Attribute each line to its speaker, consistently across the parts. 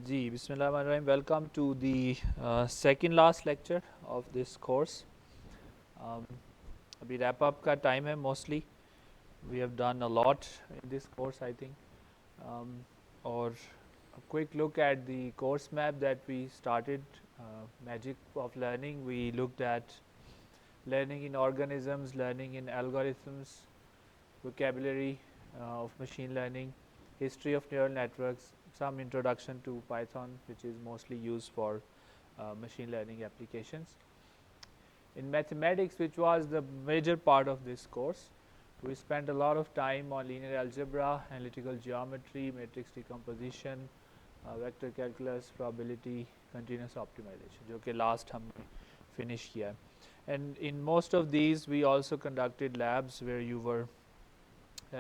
Speaker 1: Ji, Bismillahirrahmanirrahim. Welcome to the second last lecture of this course. Um, अभी wrap up का time है mostly. We have done a lot in this course, I think. Um, और a quick look at the course map that we started. Magic of learning. We looked at learning in organisms, learning in algorithms, vocabulary of machine learning, history of neural networks, some introduction to Python, which is mostly used for machine learning applications. In mathematics, which was the major part of this course, we spent a lot of time on linear algebra, analytical geometry, matrix decomposition, vector calculus, probability, continuous optimization, जो कि last हमने finish किया. And in most of these, we also conducted labs where you were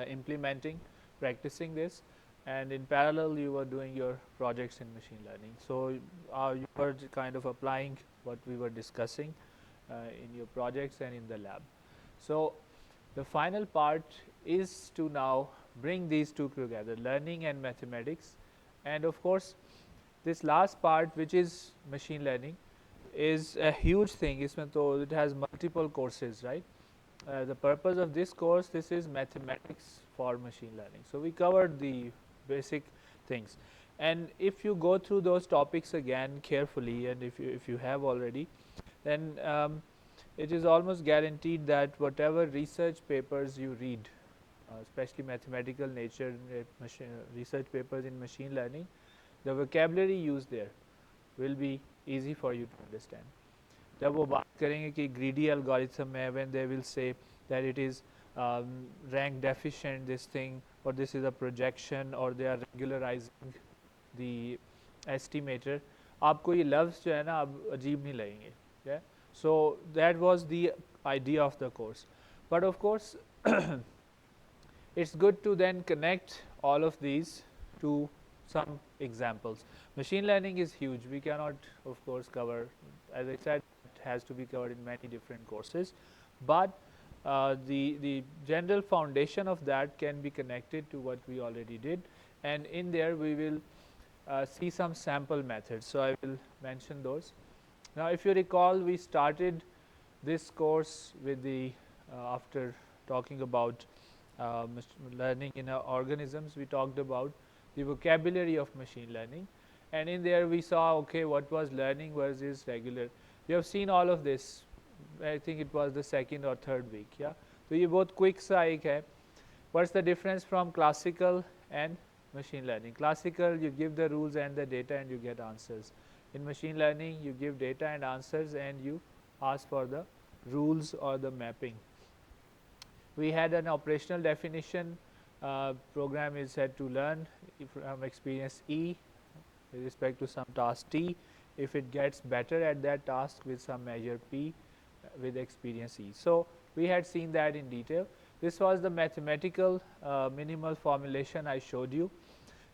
Speaker 1: implementing, practicing this, and in parallel you were doing your projects in machine learning. So you were kind of applying what we were discussing in your projects and in the lab. So the final part is to now bring these two together, learning and mathematics, and of course this last part, which is machine learning, is a huge thing. इसमें तो it has multiple courses, right? The purpose of this course, this is mathematics for machine learning. So we covered the basic things, and if you go through those topics again carefully, and if you have already, then it is almost guaranteed that whatever research papers you read, especially mathematical nature research papers in machine learning, the vocabulary used there will be easy for you to understand. जब वो बात करेंगे कि greedy algorithm है, when they will say that it is rank deficient this thing, or this is a projection, or they are regularizing the estimator, आपको ये लफ्ज़ जो है ना अब अजीब नहीं लगेंगे. Yeah? So that was the idea of the course. But of course it's good to then connect all of these to some examples. Machine learning is huge. We cannot, of course, cover, as I said, it has to be covered in many different courses. But the general foundation of that can be connected to what we already did. And in there, we will see some sample methods. So I will mention those. Now, if you recall, we started this course with the, after talking about learning in organisms, we talked about the vocabulary of machine learning, and in there we saw, okay, what was learning versus regular. You have seen all of this. I think it was the second or third week. Yeah, so ये बहुत quick सा एक है. What's the difference from classical and machine learning? Classical, you give the rules and the data and you get answers. In machine learning, you give data and answers and you ask for the rules or the mapping. We had an operational definition. Program is said to learn from experience E with respect to some task T if it gets better at that task with some measure P with experience E. So we had seen that in detail. This was the mathematical minimal formulation I showed you.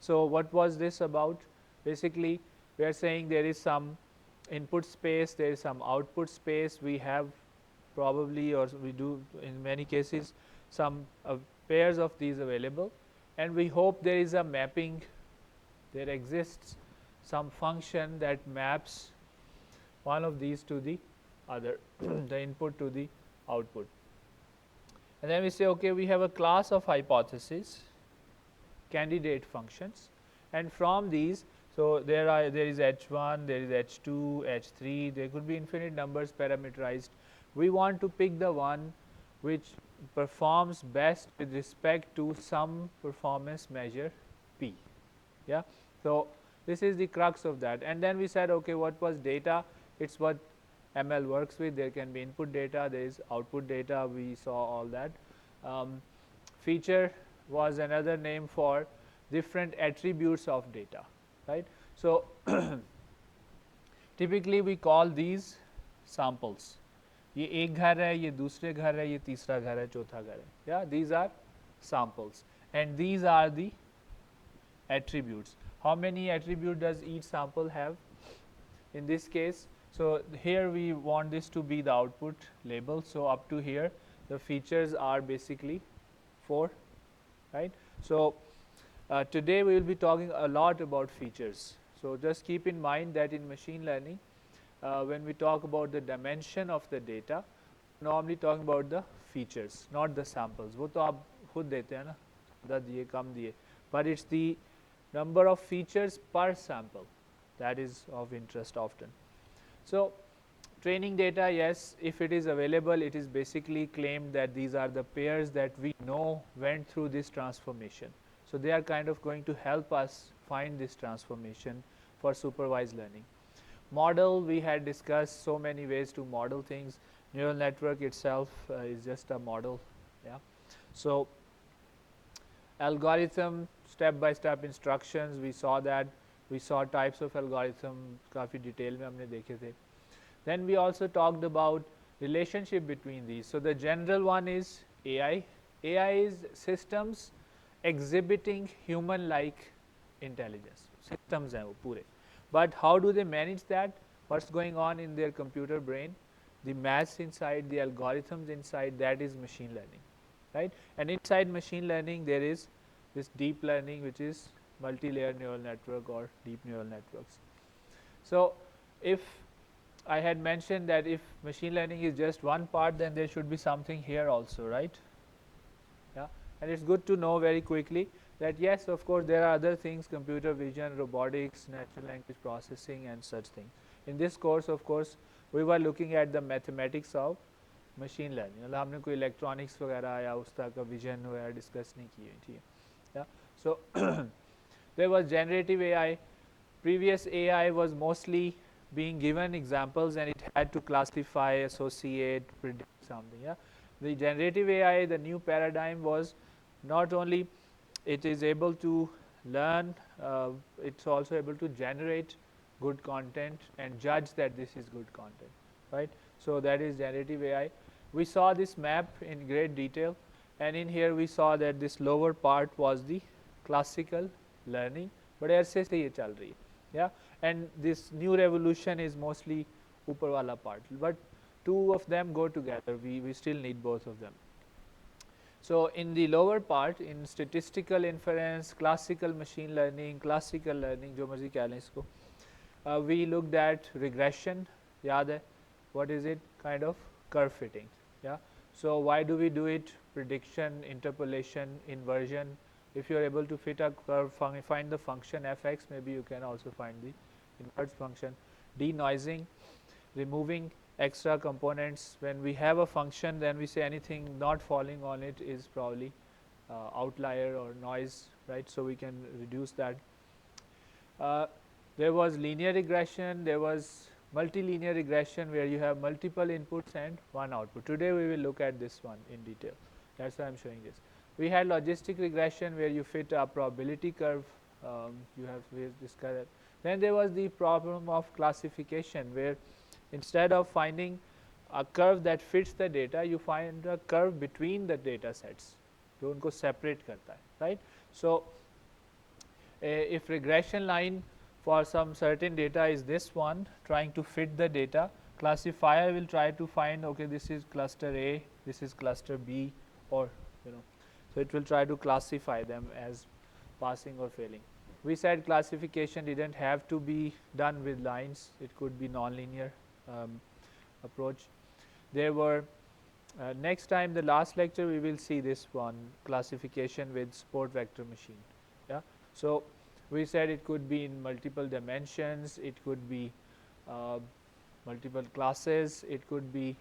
Speaker 1: So what was this about? Basically, we are saying there is some input space, there is some output space. We have probably, or we do in many cases, some pairs of these available, and we hope there is a mapping. There exists some function that maps one of these to the other, the input to the output. And then we say, okay, we have a class of hypotheses, candidate functions, and from these, so there is H1, there is H2, H3, there could be infinite numbers parameterized. We want to pick the one which performs best with respect to some performance measure P. Yeah, so this is the crux of that. And then we said, okay, what was data? It's what ML works with. There can be input data, there is output data. We saw all that. Feature was another name for different attributes of data, right? So typically we call these samples. ये एक घर है, ये दूसरे घर है, ये तीसरा घर है, चौथा घर है. Yeah, these are samples, and these are the attributes. How many attributes does each sample have? In this case, so here we want this to be the output label. So up to here, the features are basically 4, right? So today we will be talking a lot about features. So just keep in mind that in machine learning, when we talk about the dimension of the data, normally talking about the features, not the samples. वो तो आप खुद देते हैं ना, ज़्यादा दिए कम दिए, but it's the number of features per sample that is of interest often. So training data, yes, if it is available, it is basically claimed that these are the pairs that we know went through this transformation. So they are kind of going to help us find this transformation for supervised learning. Model, we had discussed so many ways to model things. Neural network itself is just a model. Yeah. So algorithm, step-by-step instructions, we saw that. We saw types of algorithm, काफ़ी detail में हमने देखे थे. Then we also talked about relationship between these. So the general one is AI. AI is systems exhibiting human-like intelligence. Systems हैं वो पूरे. But how do they manage that? What's going on in their computer brain? The maths inside, the algorithms inside, that is machine learning, right? And inside machine learning, there is this deep learning, which is multi-layer neural network or deep neural networks. So if I had mentioned that if machine learning is just one part, then there should be something here also, right? Yeah, and it's good to know very quickly that yes, of course, there are other things, computer vision, robotics, natural language processing and such things. In this course, of course, we were looking at the mathematics of machine learning. मतलब हमने कोई electronics वगैरह या उस तरह का vision वगैरह discuss नहीं किए, ठीक है? Yeah, so there was generative AI. Previous AI was mostly being given examples and it had to classify, associate, predict something. Yeah, the generative AI, the new paradigm was not only it is able to learn, it's also able to generate good content and judge that this is good content, right? So that is generative AI. We saw this map in great detail, and in here we saw that this lower part was the classical learning, but ऐसे से ये चल रही है, yeah. And this new revolution is mostly ऊपर वाला part, but two of them go together. We still need both of them. So in the lower part, in statistical inference, classical machine learning, classical learning, जो मर्जी कह लें इसको, we looked at regression. याद है? What is it? Kind of curve fitting. Yeah. So why do we do it? Prediction, interpolation, inversion. If you are able to fit a curve, find the function fx, maybe you can also find the inverse function. Denoising, removing extra components. When we have a function, then we say anything not falling on it is probably outlier or noise, right? So we can reduce that. There was linear regression, there was multilinear regression where you have multiple inputs and one output. Today we will look at this one in detail. That's why I'm showing this. We had logistic regression where you fit a probability curve. You have discussed that. Then there was the problem of classification where instead of finding a curve that fits the data, you find a curve between the data sets जो उनको separate करता है, right? So if regression line for some certain data is this one, trying to fit the data, classifier will try to find, okay, this is cluster A, this is cluster B, or so it will try to classify them as passing or failing. We said classification didn't have to be done with lines, it could be nonlinear approach. There were next time, the last lecture, we will see this one, classification with support vector machine. Yeah. So we said it could be in multiple dimensions, it could be multiple classes, it could be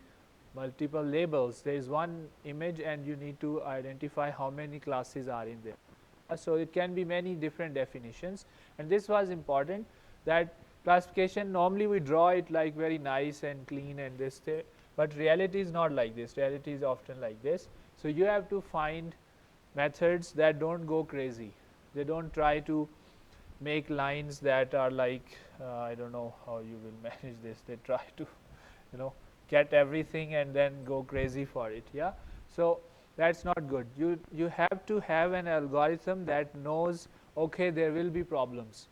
Speaker 1: multiple labels. There is one image and you need to identify how many classes are in there. So it can be many different definitions, and this was important that classification, normally we draw it like very nice and clean and this thing, but reality is not like this. Reality is often like this. So you have to find methods that don't go crazy. They don't try to make lines that are like I don't know how you will manage this. They try to get everything and then go crazy for it. Yeah. So that's not good. You have to have an algorithm that knows, okay, there will be problems.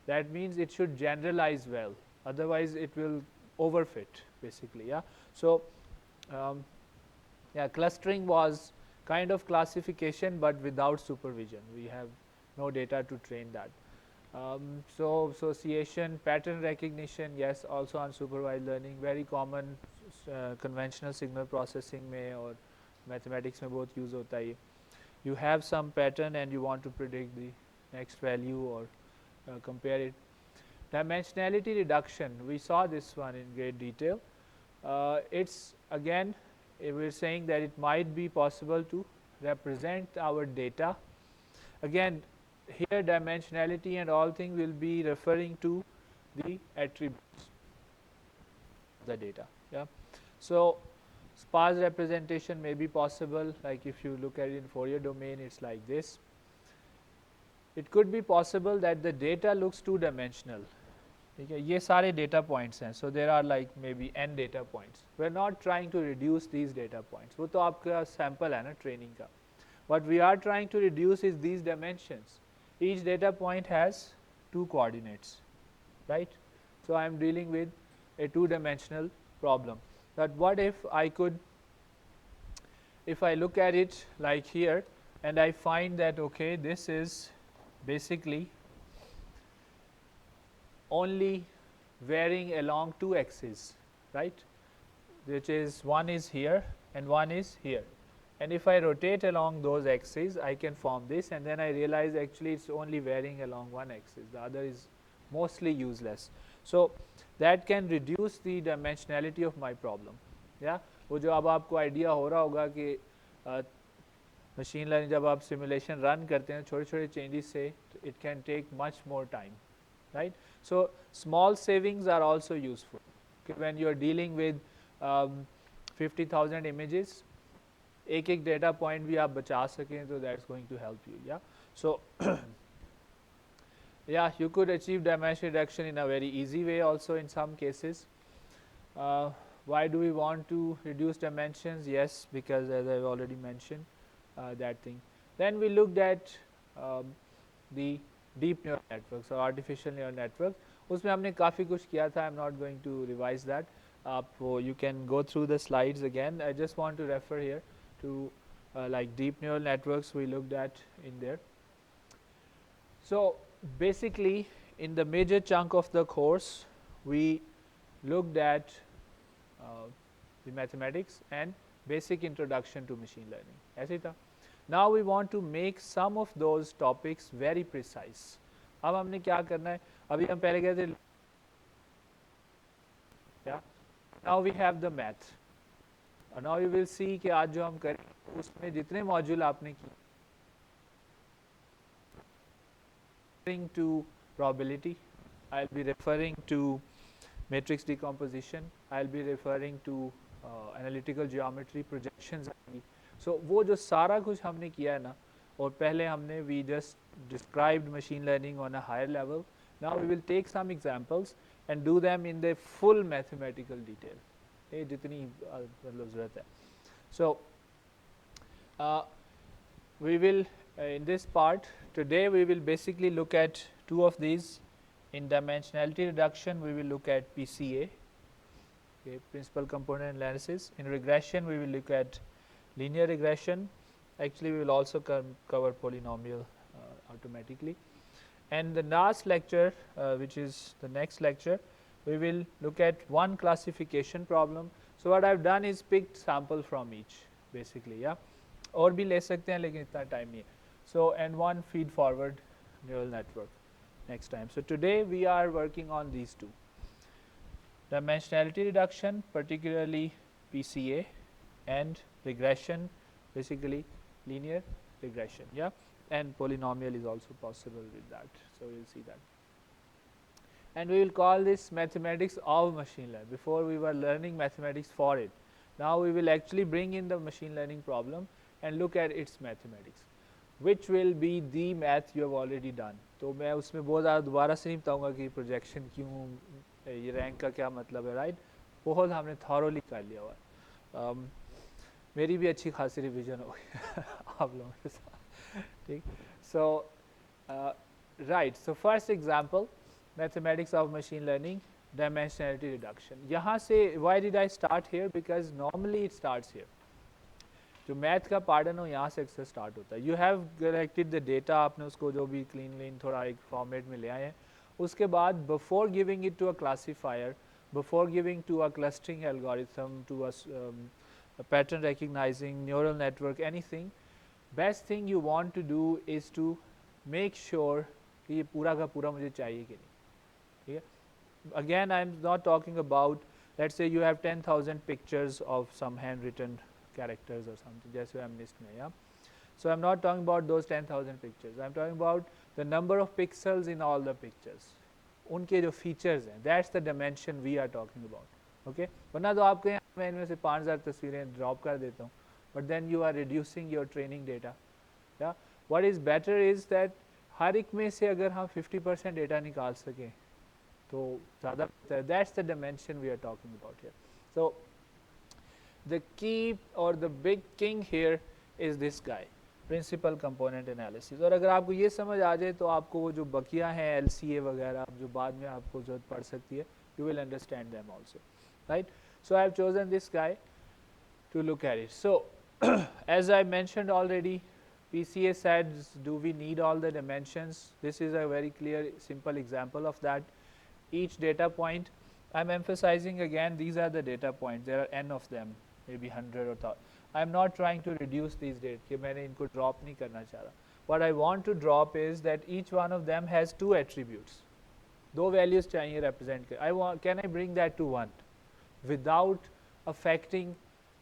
Speaker 1: That means it should generalize well, otherwise it will overfit basically. Yeah. So yeah, clustering was kind of classification but without supervision. We have no data to train that. So association, pattern recognition, yes, also unsupervised learning, very common conventional signal processing में और mathematics में बहुत use होता है. You have some pattern and you want to predict the next value or compare it. Dimensionality reduction, we saw this one in great detail. It's again, we're saying that it might be possible to represent our data. Again, here dimensionality and all things will be referring to the attributes of the data. Yeah. So sparse representation may be possible, like if you look at it in Fourier domain, it's like this. It could be possible that the data looks two dimensional. Okay, ये सारे data points हैं, so there are like maybe n data points. We're not trying to reduce these data points. वो तो आपका sample है ना training का. What we are trying to reduce is these dimensions. Each data point has two coordinates, right? So I am dealing with a two-dimensional problem. But what if I could, if I look at it like here and I find that okay, this is basically only varying along two axes, right? Which is one is here and one is here. And if I rotate along those axes, I can form this, and then I realize actually it's only varying along one axis. The other is mostly useless. So that can reduce the dimensionality of my problem. Yeah, वो जो अब आपको idea हो रहा होगा कि machine learning जब आप simulation run करते हैं छोटे-छोटे changes से, it can take much more time, right? So small savings are also useful. Okay, when you are dealing with 50,000 images, एक data point भी आप बचा सकें, so that's going to help you. Yeah, so yeah, you could achieve dimension reduction in a very easy way also in some cases. Why do we want to reduce dimensions? Yes, because as I've already mentioned that thing. Then we looked at the deep neural networks or artificial neural network. उसमें हमने काफ़ी कुछ किया था. I'm not going to revise that. You can go through the slides again. I just want to refer here to like deep neural networks we looked at in there. So basically in the major chunk of the course we looked at the mathematics and basic introduction to machine learning. ऐसे था. Now we want to make some of those topics very precise. अब हमने क्या करना है? अभी हम पहले कहते थे. Yeah. Now we have the math. And now you will see कि आज जो हम करें उसमें जितने मॉड्यूल आपने किए referring to probability, I'll be referring to matrix decomposition, I'll be referring to analytical geometry, projections. So वो जो सारा कुछ हमने किया है ना, और पहले हमने we just described machine learning on a higher level. Now we will take some examples and do them in the full mathematical detail. ये जितनी मतलब ज़रूरत है. So we will in this part today we will basically look at two of these. In dimensionality reduction we will look at PCA, okay, principal component analysis. In regression we will look at linear regression. Actually we will also cover polynomial automatically. And the last lecture which is the next lecture, we will look at one classification problem. So what I've done is picked sample from each basically. Yeah, और भी ले सकते हैं लेकिन इतना time नहीं है. So and one feed forward neural network next time. So today we are working on these two. Dimensionality reduction, particularly PCA, and regression, basically linear regression. Yeah, and polynomial is also possible with that. So we'll see that. And we will call this mathematics of machine learning. Before we were learning mathematics for it. Now we will actually bring in the machine learning problem and look at its mathematics, which will be the math you have already done. तो मैं उसमें बहुत ज़्यादा दोबारा से नहीं बताऊँगा कि प्रोजेक्शन क्यों, ये रैंक का क्या मतलब है, राइट? बहुत हमने थॉरोली कर लिया हुआ. मेरी भी अच्छी खासी रिवीजन हो गई आप लोगों के साथ, ठीक. So right, so first example, mathematics of machine learning, dimensionality reduction. यहाँ से why did I start here? Because normally it starts here. जो मैथ का पार्ट है ना यहाँ से एक्सेस स्टार्ट होता है. You have collected the data, आपने उसको जो भी क्लीन थोड़ा एक फॉर्मेट में ले आए हैं. उसके बाद before giving it to a classifier, before giving to a clustering algorithm, to a pattern recognizing neural network, anything, best thing you want to do is to make sure कि ये पूरा का पूरा मुझे चाहिए कि नहीं. ठीक है. Again, I am not talking about, let's say you have 10,000 pictures of some handwritten characters or something, जैसे हम लिस्ट में. Yeah. So I'm not talking about those 10,000 pictures. I'm talking about the number of pixels in all the pictures. उनके जो features हैं, that's the dimension we are talking about. Okay. वरना तो आपके यहाँ मैं इनमें से 5,000 तस्वीरें drop कर देता हूँ, but then you are reducing your training data. Yeah. What is better is that हर एक में से अगर हम 50% डेटा निकाल सकें तो ज़्यादा, that's the dimension we are talking about here. So the key or the big king here is this guy, principal component analysis. और अगर आपको ये समझ आ जाए तो आपको वो जो बकिया हैं LCA वगैरह जो बाद में आपको जरूरत पड़ सकती है, you will understand them also, right? So I have chosen this guy to look at it. So as I mentioned already, PCA says, do we need all the dimensions? This is a very clear, simple example of that. Each data point, I'm emphasizing again, these are the data points. There are n of them, maybe 100 or 1000. I'm not trying to reduce these data कि मैंने इनको drop नहीं करना चाह रहा. What I want to drop is that each one of them has two attributes. दो values चाहिए represent कर. Can I bring that to one without affecting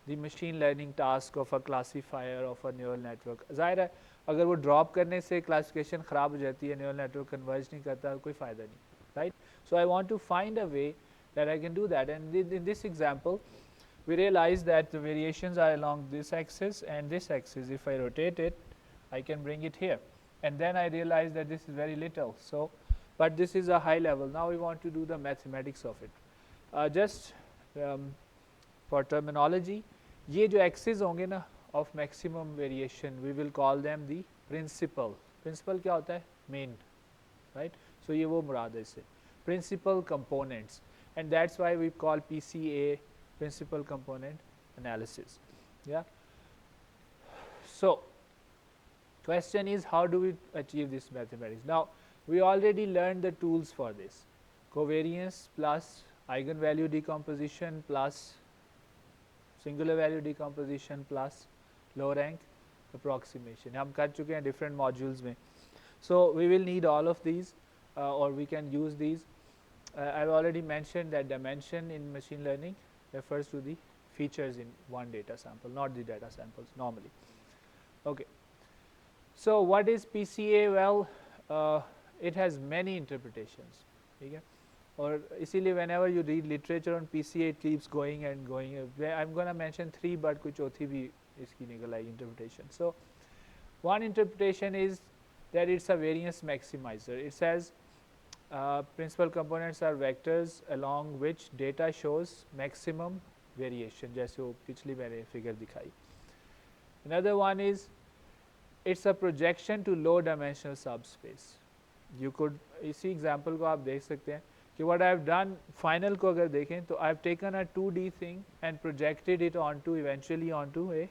Speaker 1: the machine learning task of a classifier of a neural network? जाहिर है अगर वो drop करने से classification ख़राब हो जाती है, neural network converge नहीं करता, कोई फ़ायदा नहीं, right? So I want to find a way that I can do that, and in this example we realize that the variations are along this axis and this axis. If I rotate it, I can bring it here, and then I realize that this is very little. So, but this is a high level. Now we want to do the mathematics of it. Just for terminology, ये जो axes होंगे ना of maximum variation, we will call them the principal. Principal क्या होता है? Main, right? So ये वो मुराद है इससे. Principal components, and that's why we call PCA principal component analysis. Yeah. So question is, how do we achieve this mathematics? Now we already learned the tools for this: covariance plus eigenvalue decomposition plus singular value decomposition plus low rank approximation. हम कर चुके हैं different modules में. So we will need all of these, or we can use these. I've already mentioned that dimension in machine learning refers to the features in one data sample, not the data samples normally. Okay. So what is PCA? Well, it has many interpretations. Okay. Or इसीलिए whenever you read literature on PCA, it keeps going and going. I'm going to mention 3, but कुछ चौथी भी इसकी निकल आई interpretation. So one interpretation is that it's a variance maximizer. It says principal components are vectors along which data shows maximum variation, जैसे वो पिछली मैंने figure दिखाई. Another one is it's a projection to low dimensional subspace. You could, इसी example को आप देख सकते हैं कि what I have done, final को अगर देखें तो I have taken a 2D thing and projected it onto eventually onto a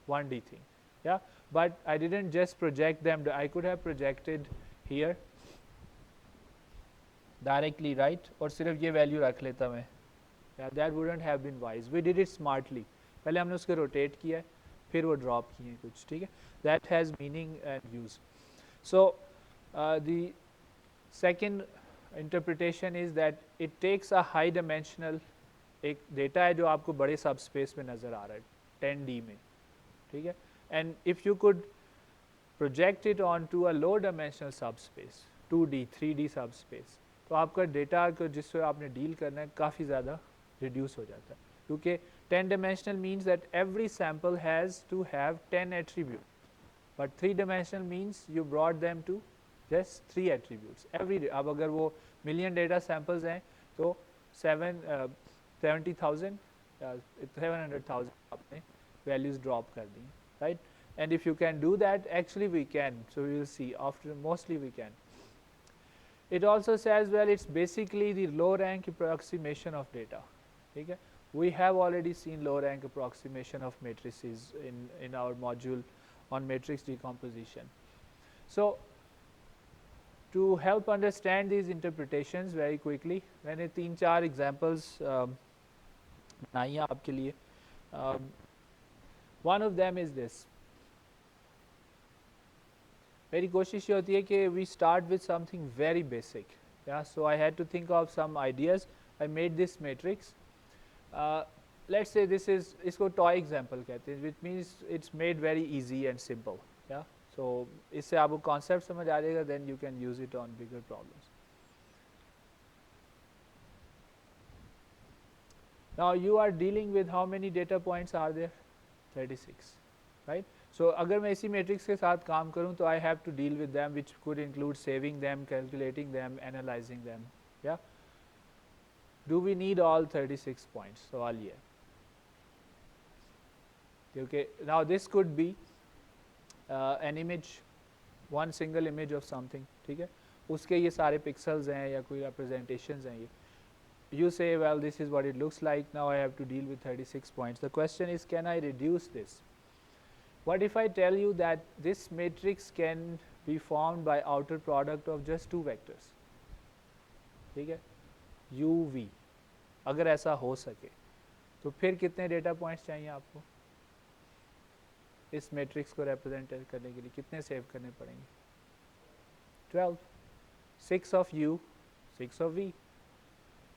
Speaker 1: 1D thing. Yeah, but I didn't just project them. I could have projected here directly, right? और सिर्फ ये value रख लेता मैं. Yeah, that wouldn't have been wise. We did it smartly. पहले हमने उसको rotate किया, फिर वो drop किए कुछ, ठीक है? That has meaning and use. So the second interpretation is that it takes a high dimensional, एक data है जो आपको बड़े subspace में नज़र आ रहा है, 10D में, ठीक है? And if you could project it onto a low dimensional subspace, 2D, 3D subspace, तो आपका डेटा को जिससे आपने डील करना है काफ़ी ज़्यादा रिड्यूस हो जाता है, क्योंकि 10 dimensional means that every sample has to have 10 attributes, but 3 dimensional means you brought them to just 3 attributes. Every अब अगर वो million data samples हैं तो 70,000 700,000 आपने values drop कर दी, right? And if you can do that, actually we can. So we will see after, mostly we can. It also says, well, it's basically the low rank approximation of data. ठीक है? We have already seen low rank approximation of matrices in our module on matrix decomposition. So to help understand these interpretations very quickly, मैंने 3-4 examples बनाई हैं आपके लिए. One of them is this. मेरी कोशिश ये होती है कि we start with something very basic. Yeah, so I had to think of some ideas. I made this matrix. Let's say this is, इसको toy example कहते हैं, which means it's made very easy and simple. Yeah, so इससे आपको concept समझ आ जाएगा, then you can use it on bigger problems. Now you are dealing with how many data points are there? 36, right? So अगर मैं इसी matrix के साथ काम करूँ तो I have to deal with them, which could include saving them, calculating them, analyzing them. Yeah. Do we need all 36 points? सवाल ये है. Okay. Now this could be an image, one single image of something. ठीक है. उसके ये सारे pixels हैं या कोई representations हैं ये. You say, well, this is what it looks like. Now I have to deal with 36 points. The question is, can I reduce this? What if I tell you that this matrix can be formed by outer product of just 2 vectors? ठीक है, u v. अगर ऐसा हो सके तो फिर कितने data points चाहिए आपको इस मैट्रिक्स को रिप्रेजेंट करने के लिए? कितने सेव करने पड़ेंगे? 12. 6 ऑफ u, 6 ऑफ v.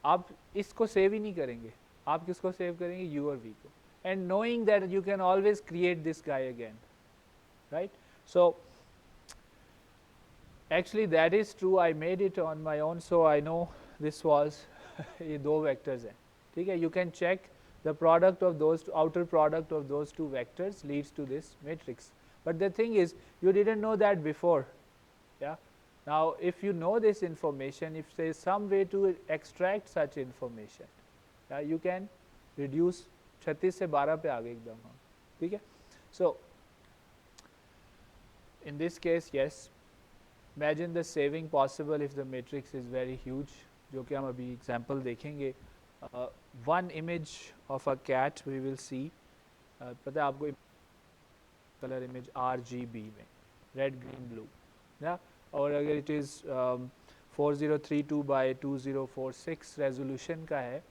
Speaker 1: आप इसको सेव ही नहीं करेंगे, आप किसको सेव करेंगे? u और v को. And knowing that you can always create this guy again, right? So actually that is true. I made it on my own, so I know this was ये 2 vectors हैं. ठीक है, you can check the product of those outer product of those 2 vectors leads to this matrix. But the thing is, you didn't know that before. Yeah. Now if you know this information, if there is some way to extract such information, you can reduce 36 से 12 पे आ गए एकदम हम. ठीक है. So in this case, yes, imagine the saving possible if the matrix is very huge, जो कि हम अभी example देखेंगे. One image of a cat we will see. पता है आपको color image RGB में, red, green, blue. Yeah. और अगर it is 4032 by 2046 resolution का है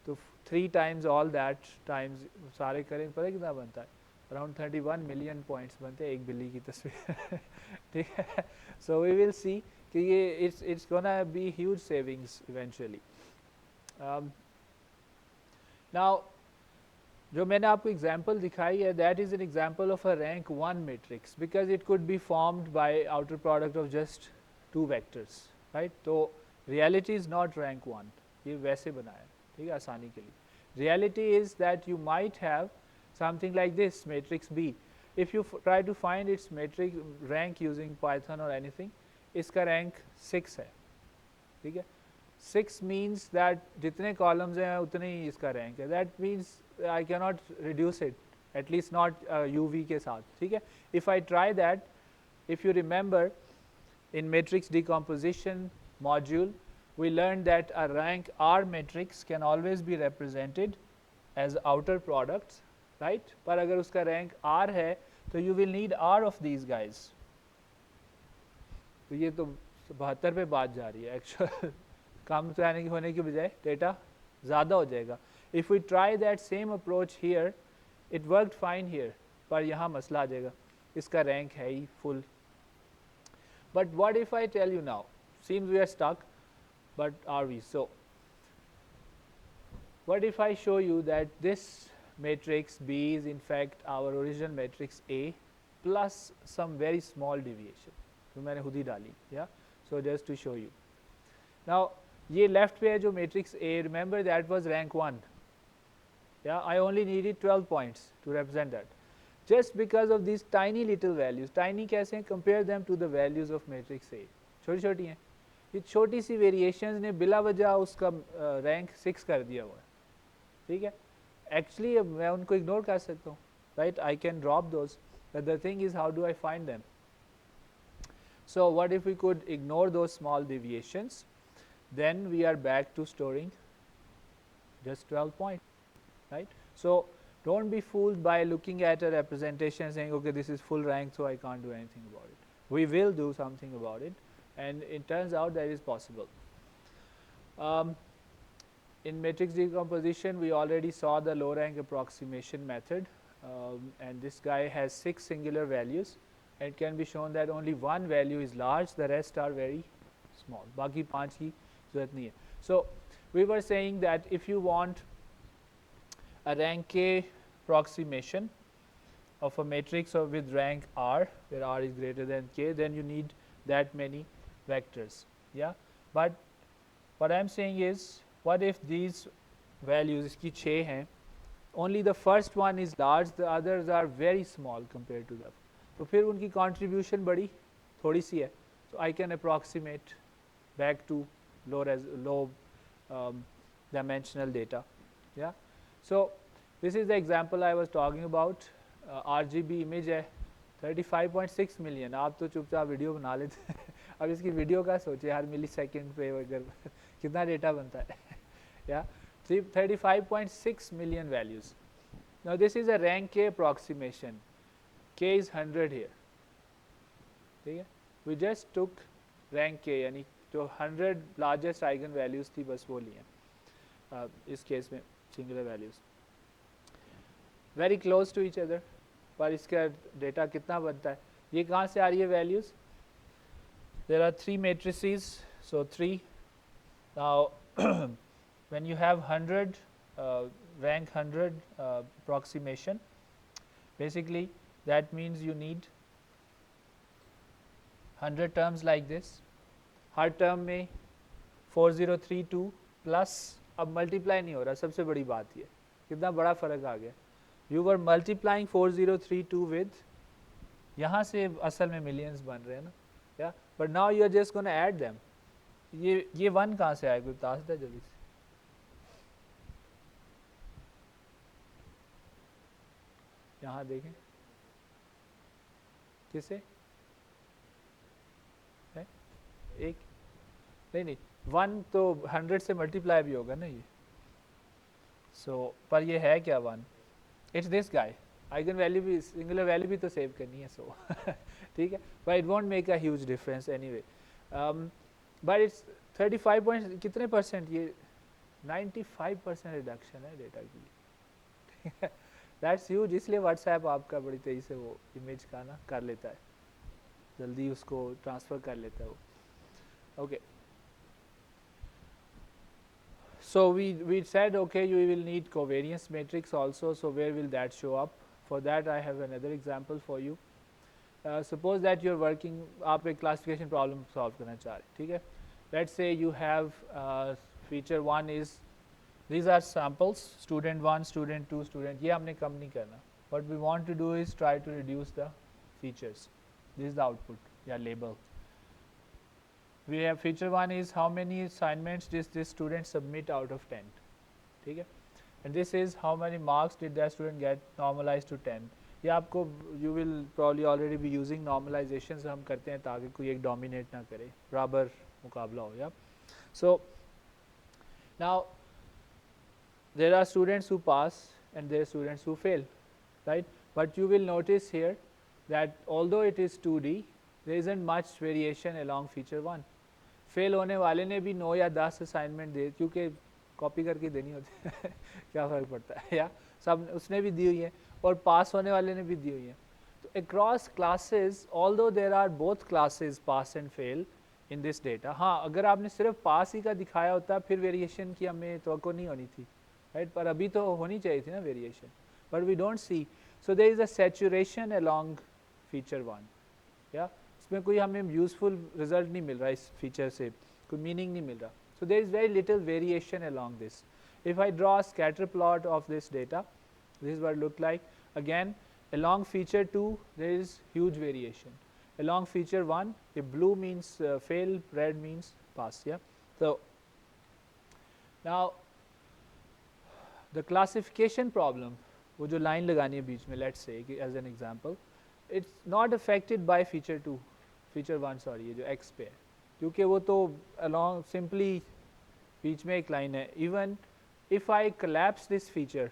Speaker 1: तो 3 times all that times सारे करें, पता है कितना बनता है? Around 31 million points बनते हैं एक बिल्ली की तस्वीर. ठीक है. So we will see कि ये it's gonna be huge savings eventually. Now जो मैंने आपको example दिखाई है, that is an example of a rank 1 matrix because it could be formed by outer product of just 2 vectors, right? तो reality is not rank 1, ये वैसे बनाया, ठीक है, आसानी के लिए. Reality is that you might have something like this matrix B. If you try to find its matrix rank using Python or anything, इसका rank 6 है, ठीक है. 6 means that जितने columns हैं उतने ही इसका rank है. That means I cannot reduce it, at least not UV के साथ. ठीक है. If I try that, if you remember in matrix decomposition module, we learned that a rank R matrix can always be represented as outer products, right? पर अगर उसका rank R है तो you will need R of these guys. तो ये तो 72 पे बात जा रही है. Actual कम तो यानी कि होने की बजाय डेटा ज़्यादा हो जाएगा. If we try that same approach here, it worked fine here, पर यहाँ मसला आ जाएगा, इसका rank है ही full. But what if I tell you now? Seems we are stuck, but are we? So what if I show you that this matrix B is in fact our original matrix A plus some very small deviation, जो मैंने खुद ही डाली. Yeah. So just to show you. Now ये left पे है जो matrix A, remember that was rank 1. Yeah, I only needed 12 points to represent that. Just because of these tiny little values. Tiny कैसे हैं? Compare them to the values of matrix A. छोटी छोटी हैं. ये छोटी सी variations ने बिला वजह उसका rank 6 कर दिया हुआ है. ठीक है. Actually मैं उनको ignore कर सकता हूँ. Right? I can drop those. But the thing is, how do I find them? So what if we could ignore those small deviations? Then we are back to storing just 12 points. right? So don't be fooled by looking at a representation saying, okay, this is full rank, so I can't do anything about it. We will do something about it, and it turns out that is possible. In matrix decomposition, we already saw the low rank approximation method, and this guy has 6 singular values. It can be shown that only one value is large, the rest are very small. Baki 5 की ज़रूरत नहीं है. So we were saying that if you want a rank K approximation of a matrix or with rank R, where R is greater than K, then you need that many vectors. Yeah, but what I am saying is, what if these values, इसकी 6 हैं, only the first one is large, the others are very small compared to them. तो फिर उनकी contribution बड़ी थोड़ी सी है. So I can approximate back to low dimensional data. Yeah. So this is the example I was talking about. RGB image है 35.6 million. आप तो चुपचाप वीडियो बना लेते हैं. अब इसकी वीडियो का सोचिए, हर मिली सेकेंड पे अगर कितना डेटा बनता है. Yeah, 35.6 million values. Now this is a rank K approximation. K is 100 here. ठीक है, we just took rank K, यानी जो 100 largest eigen values थी बस वो लिए. इस केस में singular values very close to each other, पर इसका डेटा कितना बनता है? ये कहाँ से आ रही है values? There are 3 matrices, so 3. Now when you have 100 rank 100 approximation, basically that means you need 100 terms like this. Her term में 4032 प्लस, अब मल्टीप्लाई नहीं हो रहा, सबसे बड़ी बात ये, कितना बड़ा फ़र्क आ गया. यू वर मल्टीप्लाइंग 4032 विद, यहाँ से असल में मिलियंस बन रहे हैं ना, या but now you are just gonna add them. ये 1 कहाँ से आएगा, कोई बता सकता है जल्दी से? यहाँ देखें किसे है? एक नहीं 1 तो 100 से मल्टीप्लाई भी होगा ना ये. सो पर ये है क्या 1? It's this guy. Eigen value भी, सिंगुलर वैल्यू भी तो सेव करनी है. सो ठीक है, but it won't make a huge difference anyway. But it's 35 point कितने परसेंट, ये 95% रिडक्शन है डेटा की. That's huge. इसलिए व्हाट्सएप आपका बड़ी तेज़ी से वो इमेज का ना कर लेता है, जल्दी उसको ट्रांसफ़र कर लेता है वो. Okay, so we said, okay, you will need covariance matrix also. So where will that show up? For that I have another example for you. Suppose that you are working, आप एक classification problem solve करना चाह रहे हैं, ठीक है. Let's say you have feature 1 is, these are samples, student 1, student 2, student, ये हमने कम नहीं करना. What we want to do is try to reduce the features. This is the output, या label. We have feature 1 is how many assignments did this student submit out of 10, ठीक है. And this is how many marks did that student get normalized to 10. ये आपको, you will probably already be using normalizations हम करते हैं ताकि कोई एक dominate ना करे, बराबर मुकाबला हो. या so now there are students who pass and there are students who fail, right? But you will notice here that although it is 2D, there isn't much variation along feature 1. Fail होने वाले ने भी 9 या 10 assignment दे, क्योंकि copy करके देनी होती है. क्या फ़र्क पड़ता है, या सब उसने भी दी हुई है, और पास होने वाले ने भी दी हुई है. तो across classes, although there are both classes pass and fail in this data. हाँ, अगर आपने सिर्फ पास ही का दिखाया होता फिर वेरिएशन की हमें तवक्को नहीं होनी थी, राइट. पर अभी तो होनी चाहिए थी ना variation, but we don't see. So there is a saturation along feature 1. या इसमें कोई हमें यूजफुल रिजल्ट नहीं मिल रहा, इस फीचर से कोई मीनिंग नहीं मिल रहा. So there is very little variation along this. If I draw a scatter plot of this data, this is what look like. Again along feature 2 there is huge variation. Along feature 1, if blue means fail, red means pass. Yeah, so now the classification problem, वो जो line लगानी है बीच में, let's say as an example, it's not affected by feature 2, feature 1 sorry, ये जो x पे है, क्योंकि वो तो along simply बीच में एक लाइन है. Even if I collapse this feature,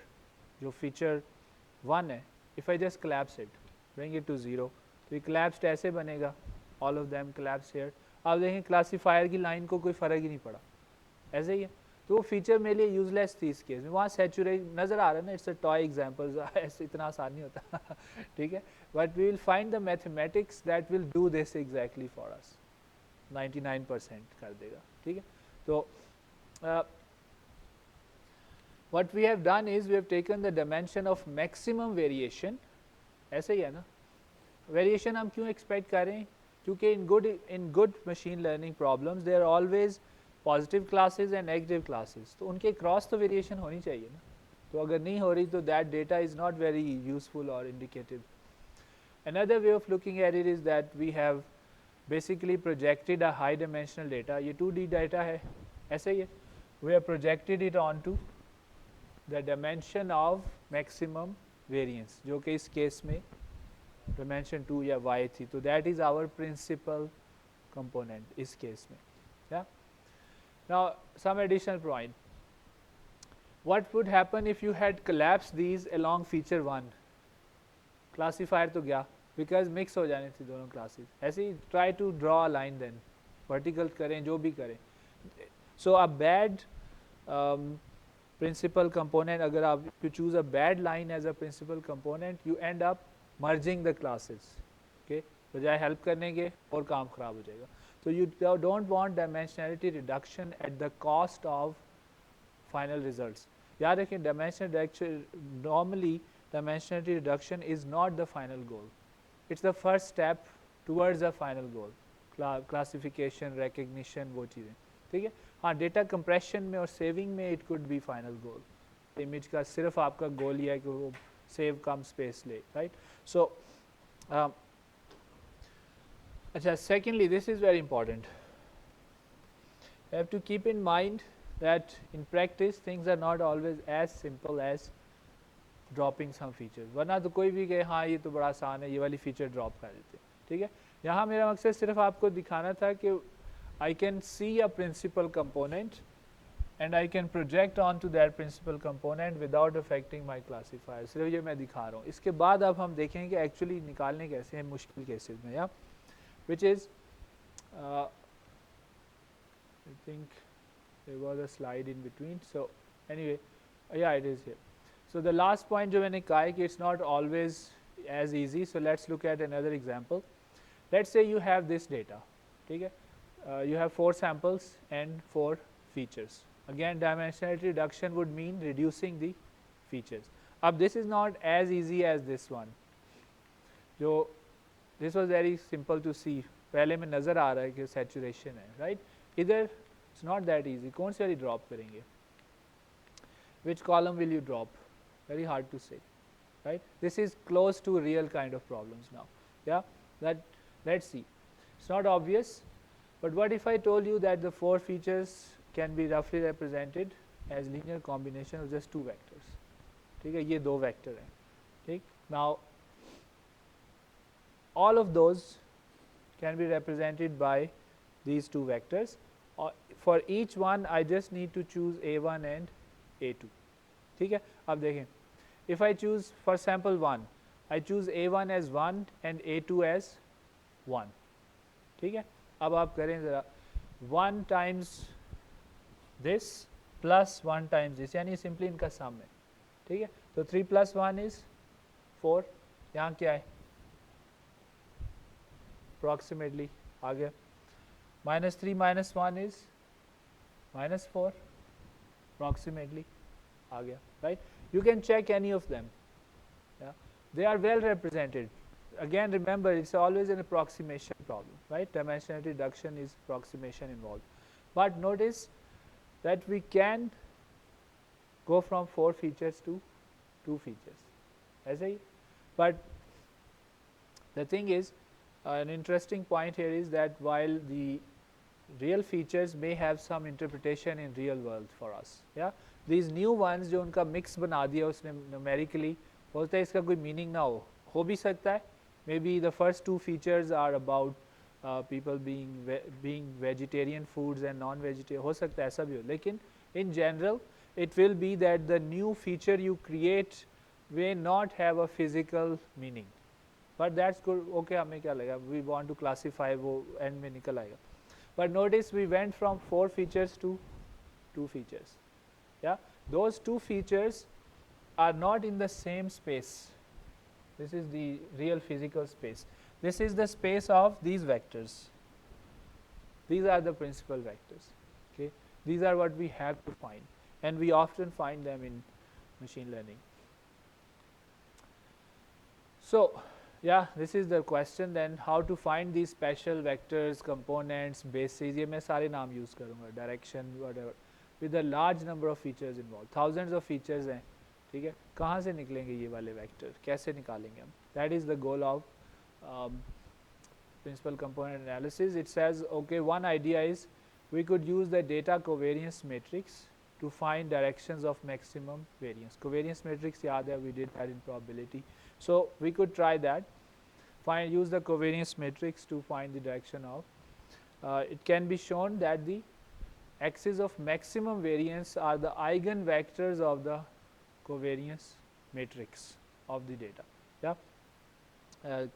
Speaker 1: जो feature 1 है, if I just collapse it, bring it to 0, तो ये collapsed ऐसे बनेगा, all of them collapse here. आप देखें क्लासीफायर की लाइन को कोई फ़र्क ही नहीं पड़ा, ऐसे ही है. तो वो फीचर मेरे लिए यूजलेस थी इस केस में. वहाँ सैचुरेट नज़र आ रहा है ना, इट्स अ टॉय एग्जाम्पल, ऐसे इतना आसान नहीं होता. ठीक है, but we will find the mathematics that will do this exactly for us. 99% कर देगा. ठीक है, तो what we have done is we have taken the dimension of maximum variation. ऐसे ही है ना, वेरिएशन हम क्यों एक्सपेक्ट कर रहे हैं, क्योंकि in good machine learning problems there are always positive classes and negative classes, तो उनके क्रॉस तो वेरिएशन होनी चाहिए ना. तो अगर नहीं हो रही तो that data is not very useful और indicative. Another way of looking at it is that we have basically projected a high dimensional data. ये 2D डेटा है, ऐसे ही है. We have projected it on to the dimension of maximum variance, जो कि इस case में dimension 2 या y थी. तो that is our principal component इस केस में. या now some additional point, what would happen if you had collapsed these along feature 1? Classifier तो गया, बिकॉज मिक्स हो जाने थी दोनों क्लासेस. ऐसे ही try to draw a line, then vertical करें, जो भी करें. So a bad principal component, अगर आप you choose a bad line as a principal component, you end up merging the classes. Okay, बजाय हेल्प करने के और काम खराब हो जाएगा. So you don't want dimensionality reduction at the cost of final results. याद रखें, dimensional reduction, normally dimensionality reduction is not the final goal. It's the first step towards the final goal. Classification, recognition, वो चीज़ें. ठीक है, हाँ, data compression में और saving में it could be final goal. Image का सिर्फ आपका goal ये है कि वो save कम space ले, right? So अच्छा, secondly, this is very important. You have to keep in mind that in practice things are not always as simple as dropping some features. वरना तो कोई भी कहे हाँ ये तो बड़ा आसान है, ये वाली फीचर ड्रॉप कर देते. ठीक है, यहाँ मेरा मकसद सिर्फ आपको दिखाना था कि I can see a principal component and I can project onto that principal component without affecting my classifier. सिर्फ ये मैं दिखा रहा हूँ. इसके बाद अब हम देखेंगे कि एक्चुअली निकालने कैसे हैं मुश्किल केसेस में. या which is I think there was a slide in between. So anyway, yeah, it is here. So the last point जो मैंने कहा है कि it's not always as easy. So let's look at another example. Let's say you have this data. ठीक है, you have 4 samples and 4 features. Again, dimensionality reduction would mean reducing the features. अब this is not as easy as this one. जो this was very simple to see. पहले में नज़र आ रहा है कि saturation है, right? इधर it's not that easy. कौन सी वाली drop करेंगे? Which column will you drop? Very hard to say, right? This is close to real kind of problems now. Yeah, that let's see. It's not obvious, but what if I told you that the 4 features can be roughly represented as linear combination of just 2 vectors? ठीक है, ये 2 vector हैं. ठीक, now all of those can be represented by these 2 vectors. For each one I just need to choose A1 and A2. ठीक है, अब देखें, if I choose for sample 1, I choose A1 as 1 and A2 as 1. ठीक है, अब आप करें ज़रा 1 times this plus 1 times this, यानी सिंपली इनका सम है. ठीक है, तो 3 plus 1 is 4. यहाँ क्या है, approximately आ गया. -3 minus 1 is -4, approximately आ गया, right? You can check any of them. Yeah, they are well represented. Again, remember, it's always an approximation problem, right? Dimensionality reduction is approximation involved. But notice that we can go from 4 features to 2 features, ऐसे ही. But the thing is, an interesting point here is that while the real features may have some interpretation in real world for us, yeah, these new ones जो उनका mix बना दिया उसने numerically, होता है इसका कोई meaning ना हो भी सकता है. Maybe the first 2 features are about people being vegetarian foods and non-vegetarian, हो सकता है ऐसा भी हो. लेकिन in general it will be that the new feature you create may not have a physical meaning, but that's good. Okay, हमें क्या लगा, we want to classify, वो end में निकल आएगा. But notice we went from 4 features to 2 features. Yeah, those 2 features are not in the same space. This is the real physical space. This is the space of these vectors. These are the principal vectors. Okay, these are what we have to find, and we often find them in machine learning. So yeah, this is the question then, how to find these special vectors, components, bases. ये मैं सारे नाम use करूँगा, direction, whatever, with a large number of features involved. Thousands of features हैं, ठीक है. कहाँ से निकलेंगे ये वाले vector, कैसे निकालेंगे हम? That is the goal of principal component analysis. It says, okay, one idea is we could use the data covariance matrix to find directions of maximum variance. Covariance matrix yaad hai, we did that in probability. So we could try that, use the covariance matrix to find the direction of. It can be shown that the axes of maximum variance are the eigenvectors of the covariance matrix of the data. Yeah,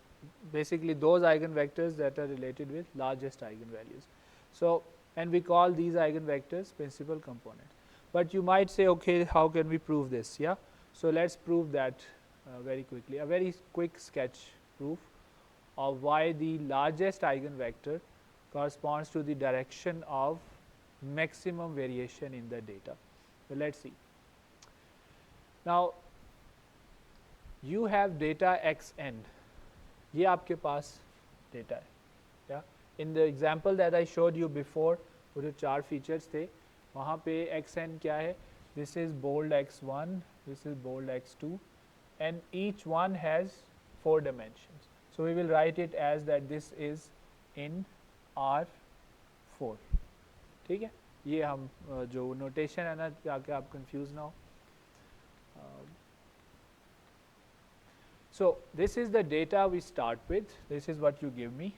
Speaker 1: basically those eigenvectors that are related with largest eigenvalues. So, and we call these eigenvectors principal components. But you might say, okay, how can we prove this? Yeah, so let's prove that very quickly. A very quick sketch proof of why the largest eigenvector corresponds to the direction of maximum variation in the data. So let's see. Now you have data xn. ये आपके पास data है. या in the example that I showed you before, वो जो 4 features थे वहाँ पे xn क्या है? This is bold x1, this is bold x2, and each one has 4 dimensions. So we will write it as that this is in R4. ठीक है, ये हम जो नोटेशन है ना, ताकि आप कंफ्यूज ना हो. So this is the data we start with. This is what you give me.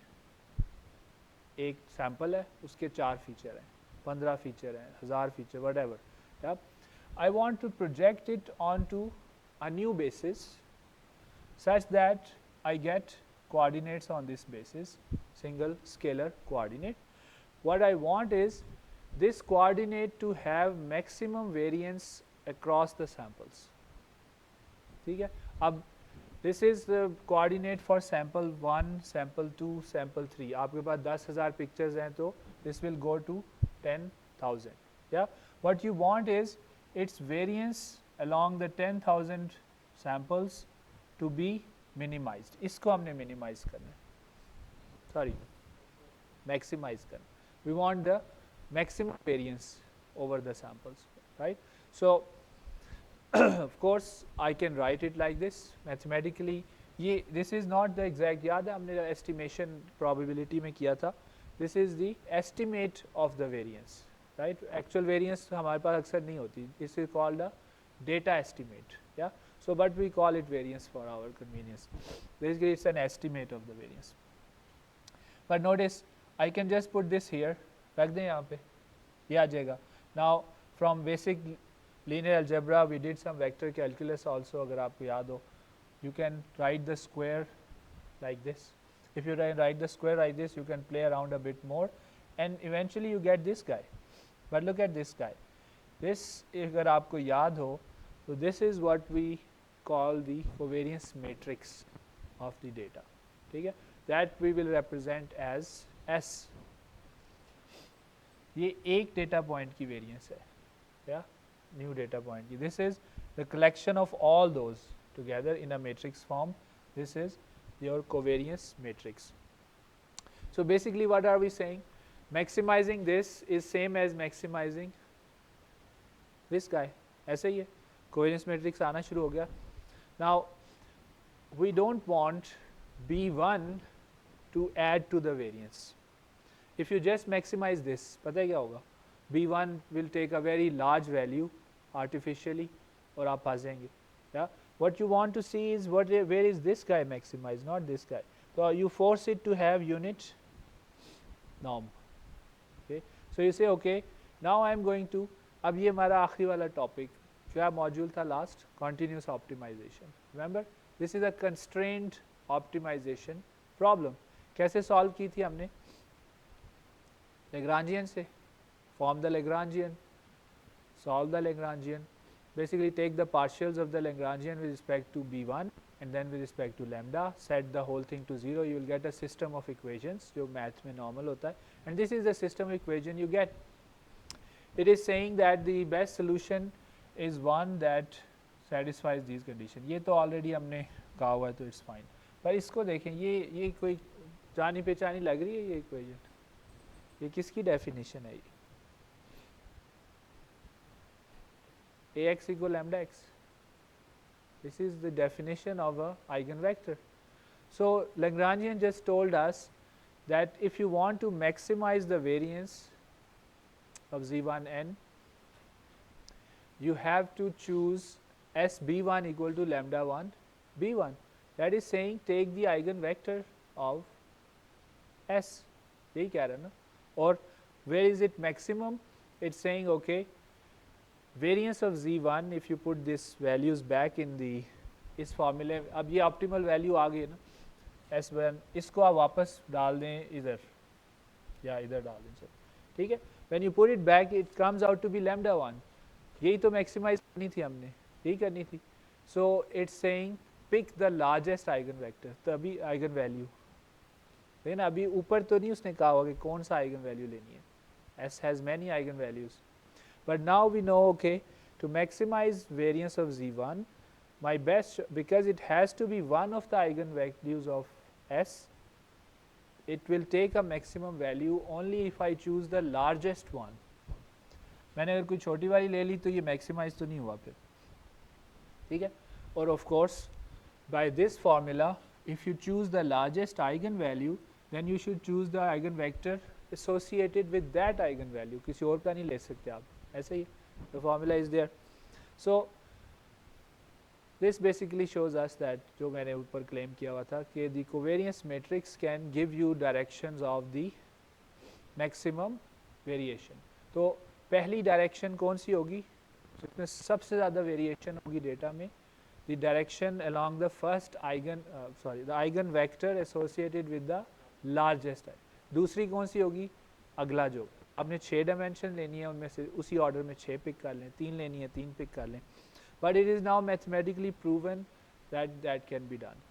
Speaker 1: एक सैम्पल है, उसके 4 फीचर हैं, 15 फीचर हैं, 1000 feature, whatever. Yeah? I want to project it onto a new basis such that I get coordinates on this basis, single scalar coordinate. What I want is this coordinate to have maximum variance across the samples. ठीक है, अब this is the coordinate for sample 1, sample 2, sample 3. आपके पास 10,000 pictures हैं तो this will go to 10,000. Yeah, what you want is its variance along the 10,000 samples to be minimized. इसको हमने minimize करना है, sorry, maximize करना. We want the maximum variance over the samples, right? So of course I can write it like this mathematically. ये this is not the exact, याद है हमने estimation probability में किया था. This is the estimate of the variance, right? Actual variance हमारे पास अक्सर नहीं होती. This is called a data estimate. Yeah, so but we call it variance for our convenience. Basically it's an estimate of the variance. But notice I can just put this here, रख दें यहाँ पे, ये आ जाएगा. Now from basic linear algebra we did some vector calculus also, अगर आपको याद हो. You can write the square like this. If you write the square like this, you can play around a bit more and eventually you get this guy. But look at this guy. This, अगर आपको याद हो, so this is what we call the covariance matrix of the data. ठीक है, that we will represent as S. ये एक data point की variance है, yeah, new data point की. This is the collection of all those together in a matrix form. This is your covariance matrix. So basically what are we saying? Maximizing this is same as maximizing this guy. ऐसे ही है, covariance matrix आना शुरू हो गया. Now we don't want B1 to add to the variance. If you just maximize this, पता है क्या होगा? B1 will take a very large value artificially और आप फंस जाएंगे. Yeah? What you want to see is where is this guy maximized, not this guy. So you force it to have unit norm. Okay, so you say okay, now I am going to, अब ये हमारा आखिरी वाला topic क्या module था लास्ट? Continuous optimization. Remember, this is a constraint optimization problem. कैसे solve की थी हमने? Lagrangian से. Form the Lagrangian, solve the Lagrangian, basically take the partials of the Lagrangian with respect to B1 and then with respect to lambda, set the whole thing to 0, you will get a system of equations जो math में normal होता है, and this is the system equation you get. It is saying that the best solution is one that satisfies these conditions. ये तो already हमने कहा हुआ है तो it's fine. पर इसको देखें, ये कोई जानी पहचानी लग रही है ये equation? ये किसकी definition है ये? Ax equal lambda x. This is the definition of a eigenvector. So Lagrangian just told us that if you want to maximize the variance of Z1n, you have to choose SB1 equal to lambda 1 B1. That is saying take the eigenvector of S. यही कह रहा है ना? Or where is it maximum? It's saying okay, variance of Z1 if you put this values back in the इस फॉर्मूले, अब ये optimal value आ गई है ना S1, इसको आप वापस डाल दें इधर या इधर डाल दें, चलो ठीक है. When you put it back it comes out to be lambda 1. यही तो मैक्सिमाइज करनी थी हमने, यही करनी थी. So it's saying pick the largest eigen vector, तभी आइगन वैल्यू. लेकिन अभी ऊपर तो नहीं उसने कहा होगा कि कौन सा आइगन वैल्यू लेनी है. S has many eigen values. But now we know, okay, to maximize variance of Z1, my best, because it has to be one of the eigenvalues of S, it will take a maximum value only if I choose the largest one. मैंने अगर कोई छोटी वाली ले ली तो ये maximize तो नहीं हुआ फिर, ठीक है. और of course, by this formula, if you choose the largest eigenvalue, then you should choose the eigenvector associated with that eigenvalue. किसी और का नहीं ले सकते आप. ऐसे ही the formula is there. So this basically shows us that जो मैंने ऊपर claim किया हुआ था कि the covariance matrix can give you directions of the maximum variation. तो पहली direction कौन सी होगी जिसमें सबसे ज़्यादा variation होगी डेटा में? The direction along the first the eigenvector associated with the largest. दूसरी कौन सी होगी? अगला जो आपने 6 डायमेंशन लेनी है उनमें से उसी ऑर्डर में 6 पिक कर लें, 3 लेनी है 3 पिक कर लें. But it is now mathematically proven that can be done.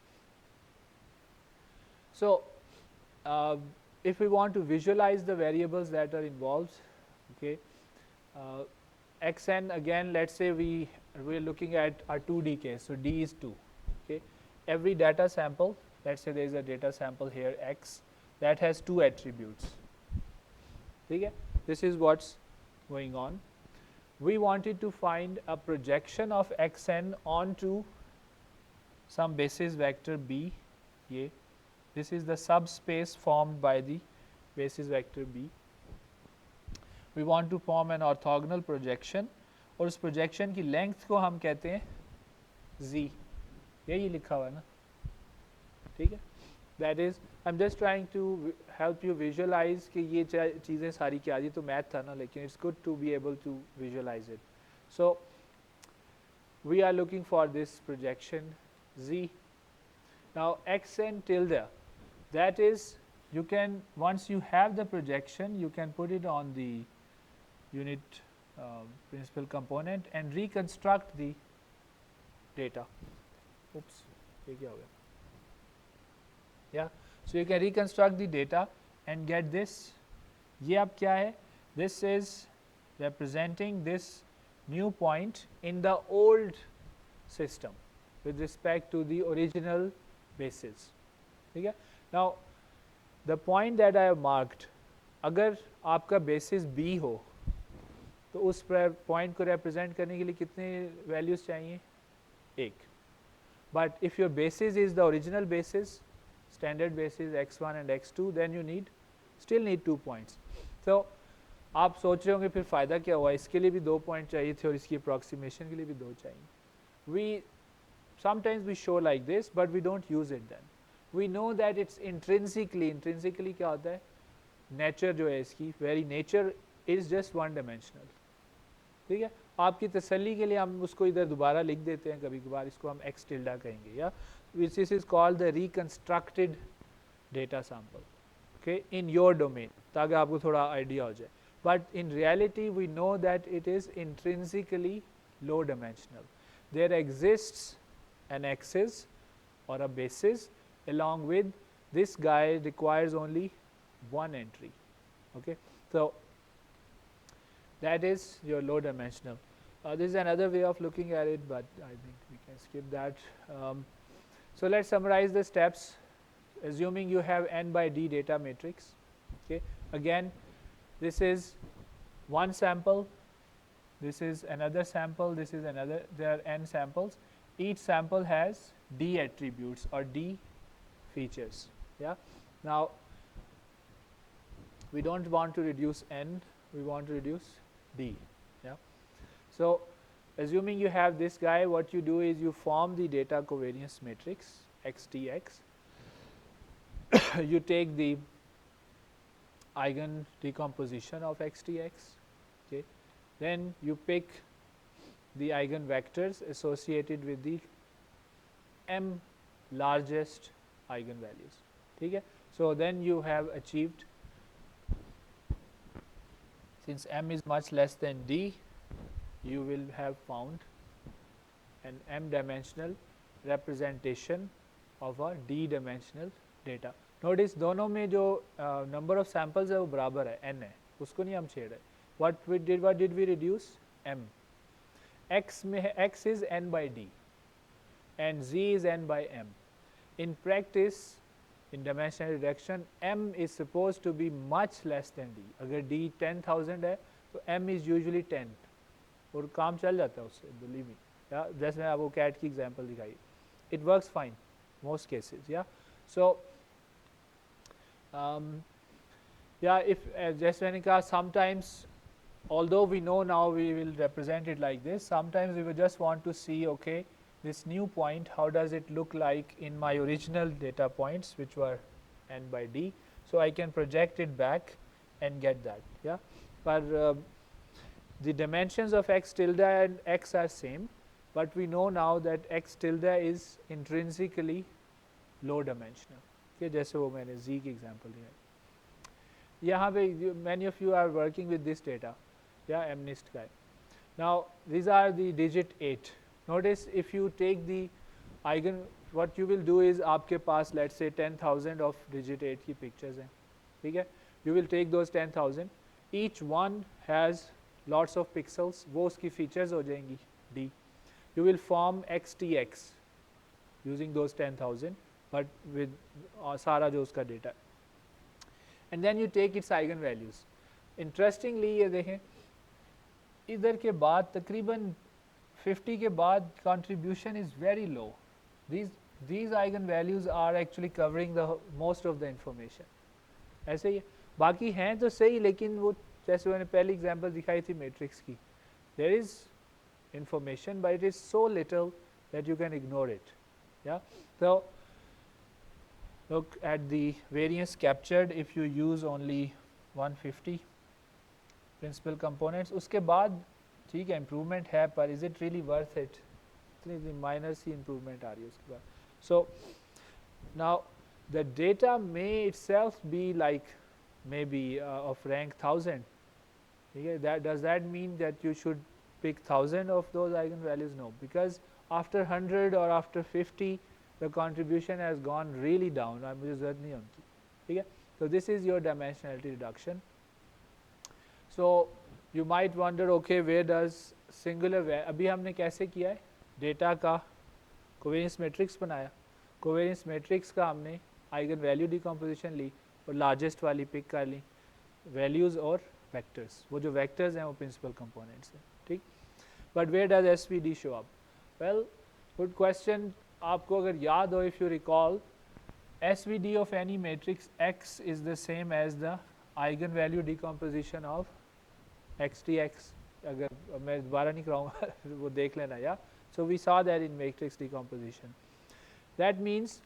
Speaker 1: So if we want to visualize the variables that are involved, okay, xn, again let's say we're looking at a 2D case, so D is 2, okay. Every data sample, let's say there is a data sample here x that has 2 attributes. Okay, this is what's going on. We wanted to find a projection of xn onto some basis vector b. ये this is the subspace formed by the basis vector b. We want to form an orthogonal projection और उस projection की length को हम कहते हैं z. यही लिखा हुआ है ना, ठीक है. That is, I'm just trying to help you visualize कि ये चीज़ें सारी क्या थी. तो मैथ था ना, लेकिन it's good to be able to visualize it. So we are looking for this projection z. Now xn tilde, that is, you can, once you have the projection, you can put it on the unit principal component and reconstruct the data. Oops, ये क्या हो गया? Yeah, so you can reconstruct the data and get this. ये अब क्या है? This is representing this new point in the old system with respect to the original basis. ठीक है? Now the point that I have marked, अगर आपका basis B हो तो उस point को represent करने के लिए कितने values चाहिए? एक. But if your basis is the original basis, standard basis x1 and x2, then you still need 2 points. So आप सोच रहे होंगे फिर फ़ायदा क्या हुआ? इसके लिए भी 2 point चाहिए थे और इसकी approximation के लिए भी 2 चाहिए. Sometimes we show like this, but we don't use it then. We know that it's intrinsically क्या होता है? Nature जो है इसकी, very nature is just one dimensional. ठीक है, आपकी तसल्ली के लिए हम उसको इधर दोबारा लिख देते हैं कभी कभार, इसको हम एक्स टिल्डा कहेंगे, या which is called the reconstructed data sample, okay, in your domain, ताकि आपको थोड़ा आइडिया हो जाए. But in reality we know that it is intrinsically low dimensional. There exists an axis or a basis, along with this guy requires only one entry, okay. So that is your low dimensional. This is another way of looking at it, but I think we can skip that. So let's summarize the steps. Assuming you have n by d data matrix, okay, again this is one sample, this is another sample, this is another, there are n samples. Each sample has d attributes or d features, yeah. Now we don't want to reduce n, we want to reduce d, yeah. So assuming you have this guy, what you do is you form the data covariance matrix xdx. You take the eigen decomposition of xdx, okay, then you pick the eigenvectors associated with the m largest eigenvalues, ठीक है. So then you have achieved, since m is much less than d, you will have found an m dimensional representation of a d dimensional data. Notice दोनों में जो number of samples है वो बराबर है, n है, उसको नहीं हम छेड़ रहे. What did we reduce? m. X में है, x is n by d and z is n by m. In practice, in dimensional reduction, m is supposed to be much less than d. अगर d 10,000 है तो m is usually 10 और काम चल जाता है उससे, believe me. Yeah, जैसे मैंने आपको cat की example दिखाई, it works fine most cases, yeah. So yeah, if जैसे मैंने कहा, sometimes although we know now we will represent it like this, sometimes we will just want to see, okay, this new point, how does it look like in my original data points, which were n by d. So I can project it back and get that, yeah. But the dimensions of x tilde and x are same, but we know now that x tilde is intrinsically low dimensional, okay, जैसे वो मैंने z की example दिया. यहाँ पे many of you are working with this data, yeah, MNIST guy. Now these are the digit 8. Notice if you take the eigen, what you will do is आपके पास let's say 10,000 of digit 8 की pictures हैं, ठीक है. You will take those 10,000, each one has lots of pixels, वो उसकी features हो जाएंगी d. You will form xtx using those 10,000, but with सारा जो उसका data, and then you take its eigen values. Interestingly ये देखें, इधर के बाद तकरीबन 50 के बाद contribution is very low. These eigen values are actually covering the most of the information. ऐसे ही बाकी हैं तो सही, लेकिन वो जैसे मैंने पहली एग्जांपल दिखाई थी मैट्रिक्स की, there is information but it is so little that you can ignore it, yeah. So look at the variance captured if you use only 150 principal components. उसके बाद ठीक है improvement है, पर is it really worth it? इतनी minor सी improvement आ रही है उसके बाद. So now the data may itself be like maybe of rank 1000. Okay, does that mean that you should pick 1000 of those eigenvalues? No, because after 100 or after 50 the contribution has gone really down. मुझे ज़रूरत नहीं उनकी, ठीक है. So this is your dimensionality reduction. So you might wonder, okay, where does singular अभी हमने कैसे किया है, डेटा का covariance matrix बनाया, covariance matrix का हमने eigen value decomposition ली और largest वाली pick कर ली, values और vectors, वो जो vectors हैं वो principal components हैं, ठीक. But where does SVD show up? Well, good question. आपको अगर याद हो, if you recall, SVD of any matrix X is the same as the eigenvalue decomposition of XTX. अगर मैं दोबारा नहीं कराऊंगा वो देख लेना, या. So we saw that in matrix decomposition. That means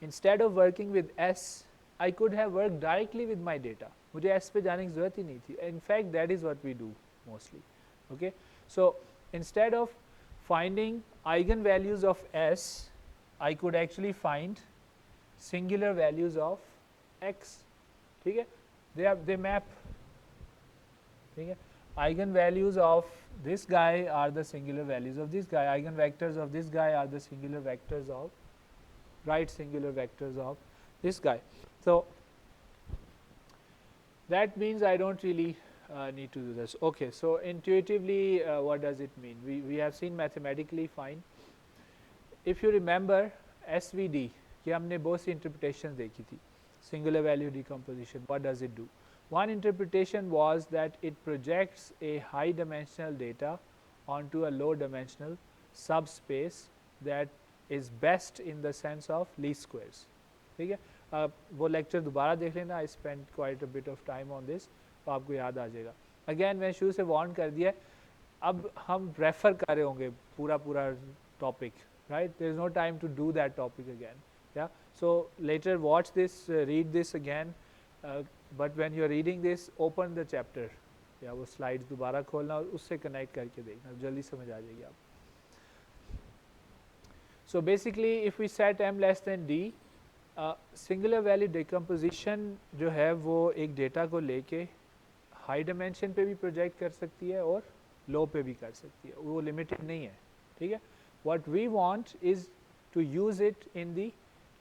Speaker 1: instead of working with S, I could have worked directly with my data. मुझे S पे जाने की ज़रूरत ही नहीं थी. In fact, that is what we do mostly. Okay, so instead of finding eigenvalues of S, I could actually find singular values of X. ठीक है, they map. ठीक है, eigenvalues of this guy are the singular values of this guy, eigenvectors of this guy are the singular vectors of right singular vectors of this guy. So that means I don't really need to do this. Okay, so intuitively what does it mean? We have seen mathematically fine. If you remember SVD, कि हमने बहुत सी interpretations देखी थी. Singular value decomposition, what does it do? One interpretation was that it projects a high dimensional data onto a low dimensional subspace that is best in the sense of least squares. ठीक है, वो lecture दोबारा देख लेना. I spend quite a bit of time on this, तो आपको याद आ जाएगा. अगेन मैं शुरू से वार्न कर दिया, अब हम रेफर कर रहे होंगे पूरा topic, right. There is no time to do that topic again. या so later watch this, read this again, but when you are reading this open the chapter, या वो स्लाइड्स दोबारा खोलना और उससे कनेक्ट करके देखना, जल्दी समझ आ जाएगी आप. So basically if we set m less than d, singular value decomposition जो है वो एक डेटा को लेके हाई डायमेंशन पे भी प्रोजेक्ट कर सकती है और लो पे भी कर सकती है, वो लिमिटेड नहीं है. ठीक है, what we want is to use it in the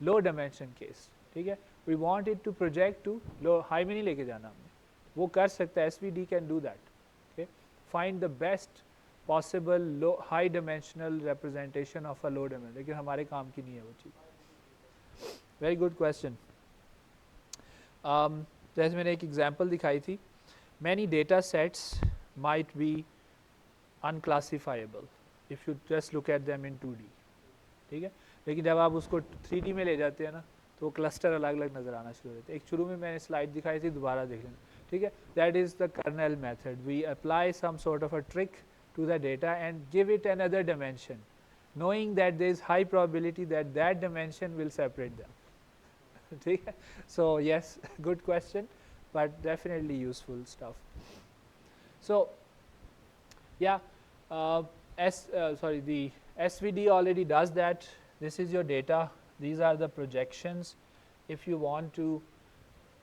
Speaker 1: low dimension case. ठीक है, we want it to project to low, high में नहीं लेके जाना हमने, वो कर सकता है. SVD can do that. Okay, find the best possible low high dimensional representation of a low dimension, लेकिन हमारे काम की नहीं है वो चीज़. Very good question. जैसे मैंने एक एग्जांपल दिखाई थी, many data sets might be unclassifiable if you just look at them in 2D. ठीक है, लेकिन जब आप उसको 3D में ले जाते हैं ना, तो क्लस्टर अलग अलग नज़र आना शुरू हो जाते हैं. एक शुरू में मैंने स्लाइड दिखाई थी, दोबारा देख लेना. ठीक है, that is the kernel method. We apply some sort of a trick to the data and give it another dimension, knowing that there is high probability that that dimension will separate them. So yes, good question, but definitely useful stuff. So yeah, the SVD already does that. This is your data, these are the projections. If you want to,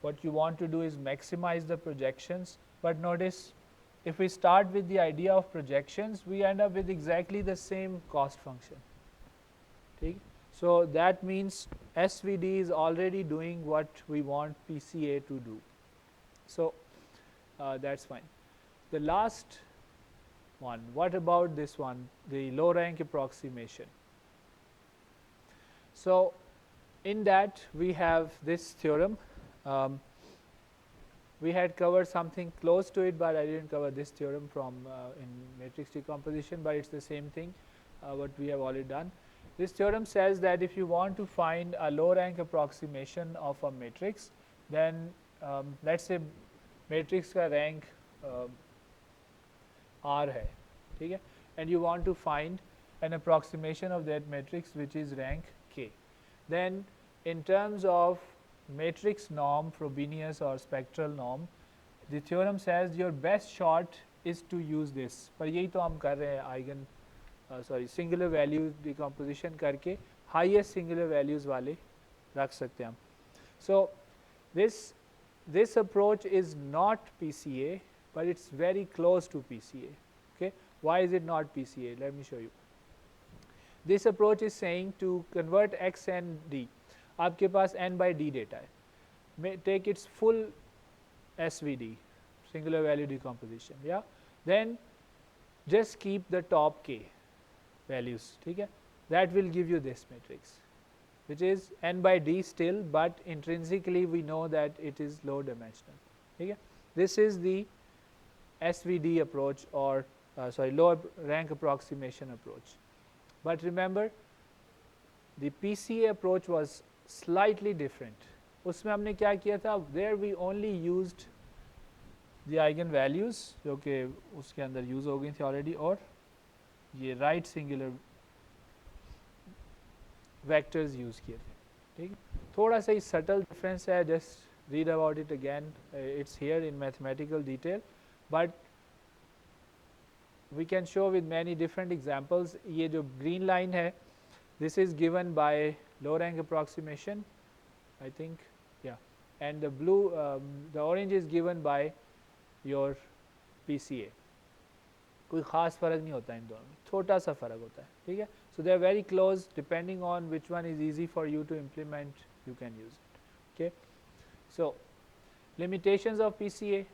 Speaker 1: what you want to do is maximize the projections, but notice if we start with the idea of projections, we end up with exactly the same cost function. Okay? So that means SVD is already doing what we want PCA to do. So that's fine. The last one, what about this one, the low rank approximation? So in that we have this theorem. We had covered something close to it, but I didn't cover this theorem from in matrix decomposition, but it's the same thing what we have already done. This theorem says that if you want to find a low rank approximation of a matrix, then let's say matrix का rank R है, ठीक है, and you want to find an approximation of that matrix which is rank K, then in terms of matrix norm, Frobenius or spectral norm, the theorem says your best shot is to use this. पर यही तो हम कर रहे हैं, eigen singular value decomposition करके highest singular values वाले रख सकते हैं हम. सो this approach is not PCA, but it's very close to PCA. Okay, why is it not PCA? Let me show you. This approach is saying to convert X and D. आपके पास n by d data है, take its full SVD, singular value decomposition, yeah, then just keep the top k values. ठीक है, that will give you this matrix which is n by d still, but intrinsically we know that it is low dimensional. ठीक है, this is the SVD approach or low rank approximation approach. But remember the PCA approach was slightly different. उसमें हमने क्या किया था, there we only used the eigen values जो कि उसके अंदर यूज हो गई थी ऑलरेडी, और ये राइट सिंगुलर वेक्टर्स यूज किए थे. ठीक, थोड़ा सा ही सटल डिफरेंस है, just read about it again, it's here in mathematical detail, but we can show with many different examples. ये जो green line है, this is given by low rank approximation, I think, yeah, and the blue, the orange is given by your PCA. कोई ख़ास फ़र्क नहीं होता इन दोनों में, छोटा सा फ़र्क होता है, ठीक है. So they are very close. Depending on which one is easy for you to implement, you can use it. Okay. So limitations of PCA.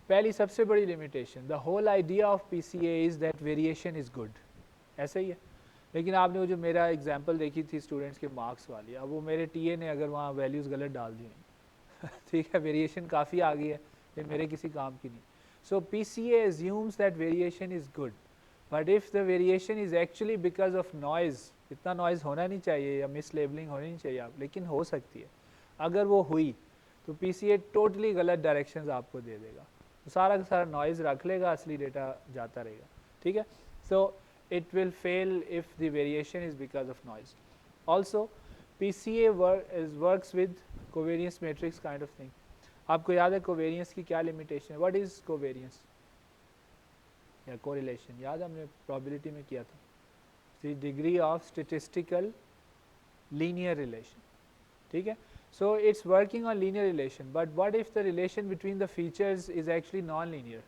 Speaker 1: पहली सबसे बड़ी limitation, the whole idea of PCA is that variation is good. ऐसा ही है. लेकिन आपने वो जो मेरा एग्जांपल देखी थी स्टूडेंट्स के मार्क्स वाली, अब वो मेरे टीए ने अगर वहाँ वैल्यूज़ गलत डाल दी ठीक है, वेरिएशन काफ़ी आ गई है, ये मेरे किसी काम की नहीं. So PCA assumes that variation is good, but if the variation is actually because of noise, इतना noise होना नहीं चाहिए या mislabeling होनी नहीं चाहिए, आप लेकिन हो सकती है. अगर वो हुई तो PCA totally गलत directions आपको दे देगा, तो सारा का सारा noise रख लेगा, असली डेटा जाता रहेगा, ठीक है. So it will fail if the variation is because of noise. Also PCA works with covariance matrix kind of thing. आपको याद है covariance की क्या limitation है? What is covariance या correlation? याद हमने probability में किया था, the degree of statistical linear relation, ठीक है. So it's working on linear relation, but what if the relation between the features is actually non-linear?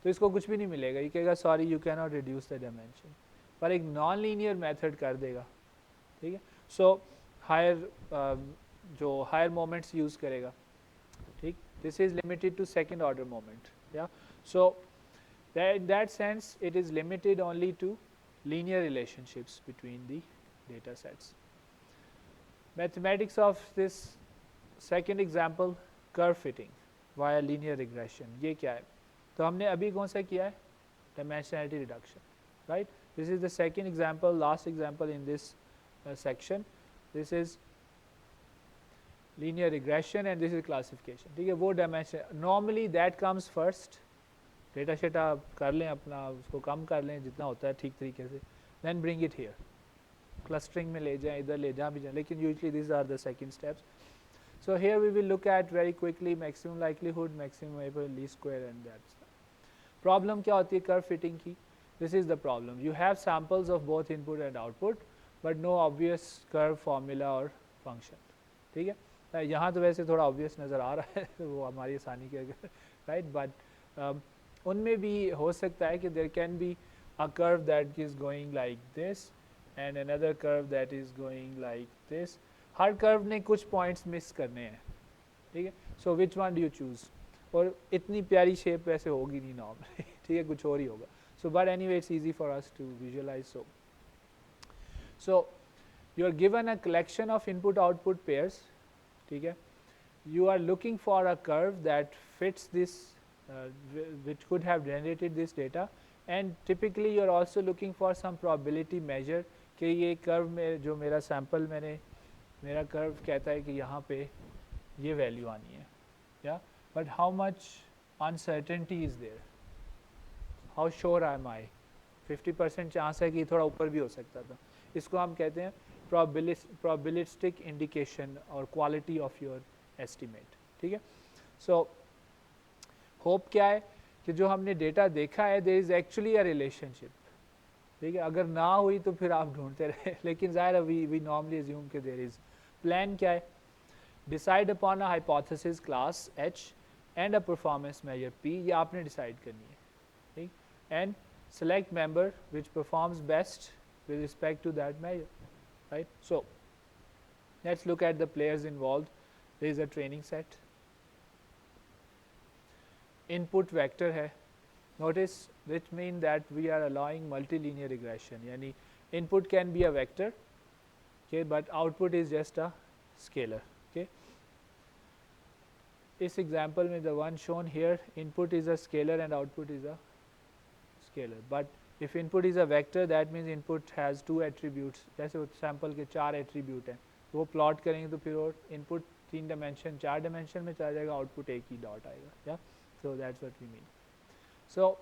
Speaker 1: तो इसको कुछ भी नहीं मिलेगा, ये कहेगा sorry you cannot reduce the dimension, पर एक non-linear method कर देगा, ठीक है. So higher जो higher moments use करेगा, ठीक. This is limited to second order moment, yeah. So in that sense it is limited only to linear relationships between the data sets. Mathematics of this second example, curve fitting via linear regression, ये क्या है? तो हमने अभी कौन सा किया है? Dimensionality reduction, right? This is the second example, last example in this section. This is linear regression and this is classification, ठीक है. वो dimension normally that comes first. Data शेटा कर लें अपना, उसको कम कर लें जितना होता है ठीक तरीके से, then bring it here, clustering में ले जाएं, इधर ले जहाँ भी जाएं, लेकिन usually these are the second steps. So here we will look at very quickly maximum likelihood, maximum variable, least square, and that's problem. क्या होती है curve fitting की? This is the problem. You have samples of both input and output, but no obvious curve formula or function, ठीक है. यहाँ तो वैसे थोड़ा obvious नज़र आ रहा है वो हमारी आसानी के, right? But उनमें भी हो सकता है कि there can be a curve that is going like this and another curve that is going like this. Her curve ने कुछ points miss करने हैं, ठीक है. So which one do you choose? और इतनी प्यारी shape वैसे होगी नहीं normally, ठीक है, कुछ और ही होगा. So but anyway it's easy for us to visualize. So you are given a collection of input output pairs, ठीक है. You are looking for a curve that fits this, which could have generated this data, and typically you are also looking for some probability measure कि ये curve में जो मेरा sample मेरा curve कहता है कि यहाँ पे ये value आनी है, yeah. But how much uncertainty is there? How sure am I? 50% chance है कि थोड़ा ऊपर भी हो सकता था. इसको हम कहते हैं probabilistic indication or quality of your estimate, ठीक है. So होप क्या है कि जो हमने डेटा देखा है there is actually a relationship, ठीक है. अगर ना हुई तो फिर आप ढूंढते रहे, लेकिन ज़ाहिर है we normally assume कि there is. प्लान क्या है? Decide upon a hypothesis class H and a performance measure P, ये आपने डिसाइड करनी है, ठीक. And select member which performs best with respect to that measure, right? So let's look at the players involved. There is a training set. Input vector है. Notice which mean that we are allowing multilinear regression, यानी input can be a vector, okay, but output is just a scalar, okay. इस example में the one shown here, input is a scalar and output is a scalar, but if input is a vector that means input has two attributes. जैसे वो sample के 4 attribute हैं, वो plot करेंगे तो फिर वो input 3 dimension 4 dimension में चला जाएगा, output एक ही dot आएगा, yeah. So that's what we mean. So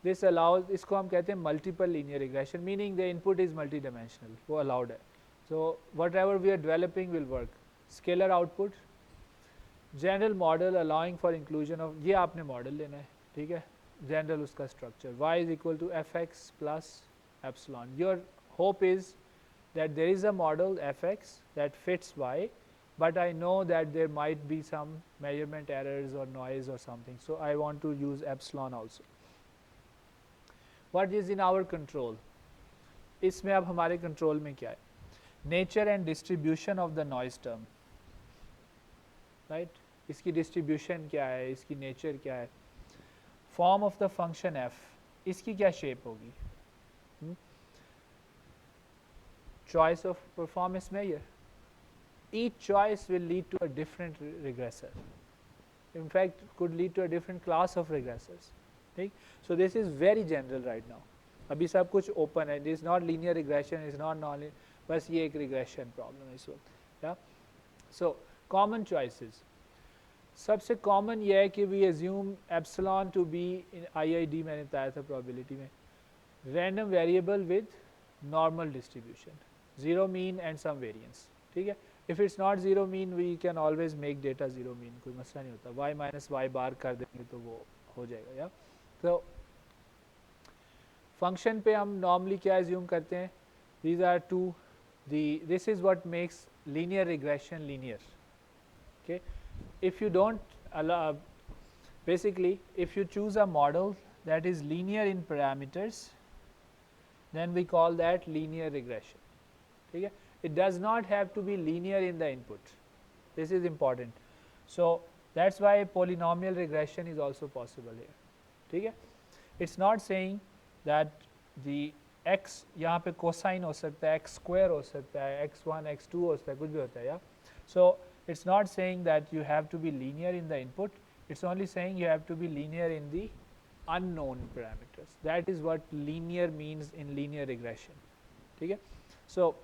Speaker 1: this allows, इसको हम कहते हैं multiple linear regression, meaning the input is multidimensional, वो allowed है. So whatever we are developing will work. Scalar output, general model allowing for inclusion of, ये आपने model लेना है, ठीक है, जनरल उसका structure y is equal to F x plus epsilon. Your hope is that there is a model fx that fits y, but I know that there might be some measurement errors or noise or something, so I want to use epsilon also. What is in our control? इसमें अब हमारे control में क्या है? Nature and distribution of the noise term, right, इसकी distribution क्या है, इसकी नेचर क्या है, form of the function F, इसकी क्या शेप होगी, choice of performance measure. Each choice will lead to a different regressor. In fact, could lead to a different class of regressors. ठीक? So this is very general right now. अभी सब कुछ open है. This is not linear regression. It's not non-linear. बस ये एक regression problem है इस वक्त. Yeah. So common choices. सबसे common ये है कि we assume epsilon to be in IID मैंने बताया था probability में random variable with normal distribution. Zero mean and some variance, ठीक है. If it's not zero mean, we can always make data zero mean, कोई मसला नहीं होता. y minus y bar कर देंगे तो वो हो जाएगा. या तो फंक्शन पे हम नॉर्मली क्या एज्यूम करते हैं, these are two, this is what makes linear regression linear. Okay, if you don't allow, basically if you choose a model that is linear in parameters, then we call that linear regression. ठीक है. It does not have to be linear in the input. This is important. So that's why polynomial regression is also possible here. ठीक है. It's not saying that the x यहाँ पे cosine हो सकता है, x square हो सकता है, x1 x2 हो सकता है, कुछ भी होता है. या so it's not saying that you have to be linear in the input. It's only saying you have to be linear in the unknown parameters. That is what linear means in linear regression. ठीक है. So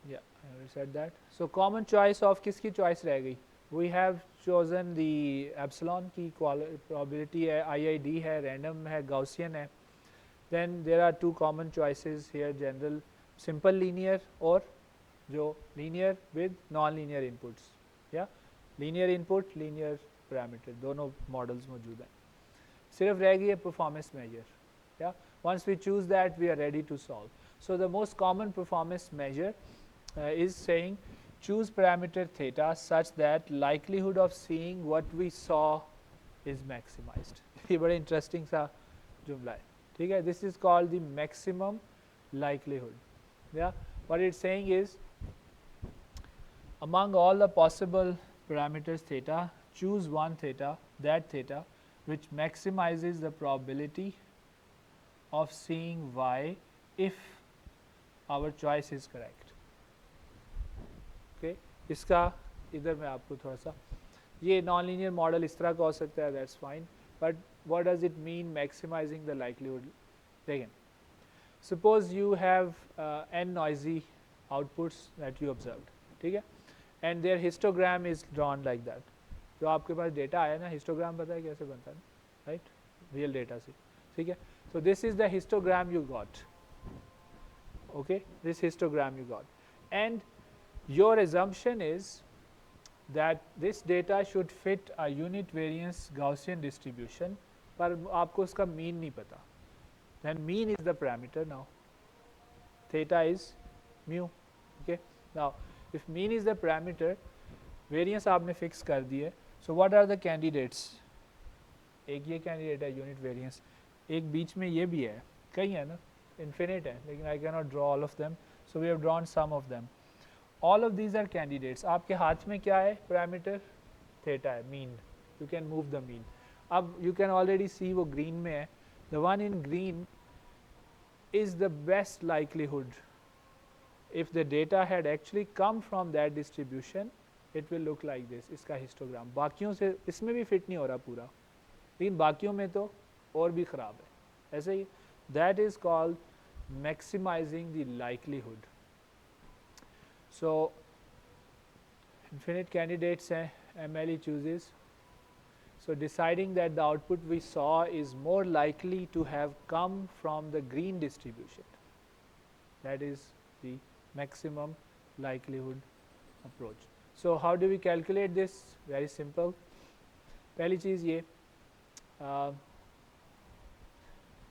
Speaker 1: yeah, I already said that. So common choice of किसकी choice रह गई? We have chosen the epsilon की probability है, IID है, random है, Gaussian है. Then there are two common choices here, general, simple linear और जो linear with non-linear inputs. या linear input, linear parameter, दोनों models मौजूद हैं. सिर्फ रह गई है performance measure. Yeah, once we choose that, we are ready to solve. So the most common performance measure is saying choose parameter theta such that likelihood of seeing what we saw is maximized. ये बड़ा interesting सा जुमला है, ठीक है. This is called the maximum likelihood. Yeah, what it's saying is among all the possible parameters theta, choose one theta, that theta, which maximizes the probability of seeing y if our choice is correct. Okay, इसका इधर मैं आपको थोड़ा सा, ये non linear model इस तरह का हो सकता है, that's fine, but what does it mean maximising the likelihood? देखें, suppose you have n noisy outputs that you observed, ठीक है, and their histogram is drawn like that. जो आपके पास डेटा आया ना, हिस्टोग्राम पता है कैसे बनता है, राइट, रियल डेटा से, ठीक है. So this is the histogram you got. Okay, this histogram you got, and your assumption is that this data should fit a unit variance Gaussian distribution, पर आपको उसका mean नहीं पता. Then mean is the parameter now. Theta is mu. Okay. Now, if mean is the parameter, variance आपने fix कर दी है. So what are the candidates? एक ये candidate है unit variance. एक बीच में ये भी है, कई है ना, infinite है, लेकिन I cannot draw all of them. So we have drawn some of them. All of these are candidates. आपके हाथ में क्या है parameter? Theta है, mean. You can move the mean. अब you can already see वो green में है. The one in green is the best likelihood. If the data had actually come from that distribution, it will look like this. इसका histogram. बाकियों से इसमें भी fit नहीं हो रहा पूरा, लेकिन बाकियों में तो और भी ख़राब है. ऐसे ही that is called maximizing the likelihood. So infinite candidates हैं, MLE chooses. So deciding that the output we saw is more likely to have come from the green distribution. That is the maximum likelihood approach. So how do we calculate this? Very simple. पहली चीज़ ये,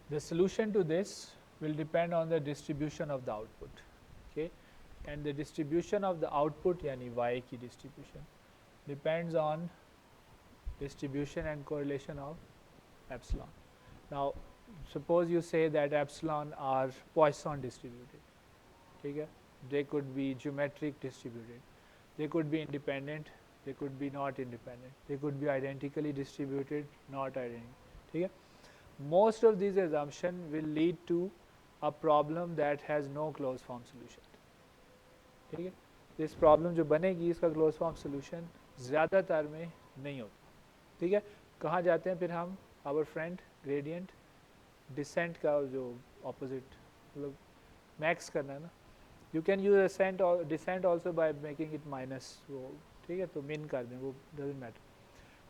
Speaker 1: the solution to this will depend on the distribution of the output, okay, and the distribution of the output यानी y की distribution depends on distribution and correlation of epsilon. Now suppose you say that epsilon are Poisson distributed, ठीक है, they could be geometric distributed, they could be independent, they could be not independent, they could be identically distributed, not identical, ठीक है. Most of these assumptions will lead to a problem that has no closed form solution, ठीक है. This problem जो बनेगी इसका closed form solution ज़्यादातर में नहीं होता, ठीक है. कहाँ जाते हैं फिर हम, our friend gradient descent का जो opposite, मतलब max करना है ना, you can use ascent or descent also by making it minus, वो ठीक है, तो min कर दें, वो doesn't matter.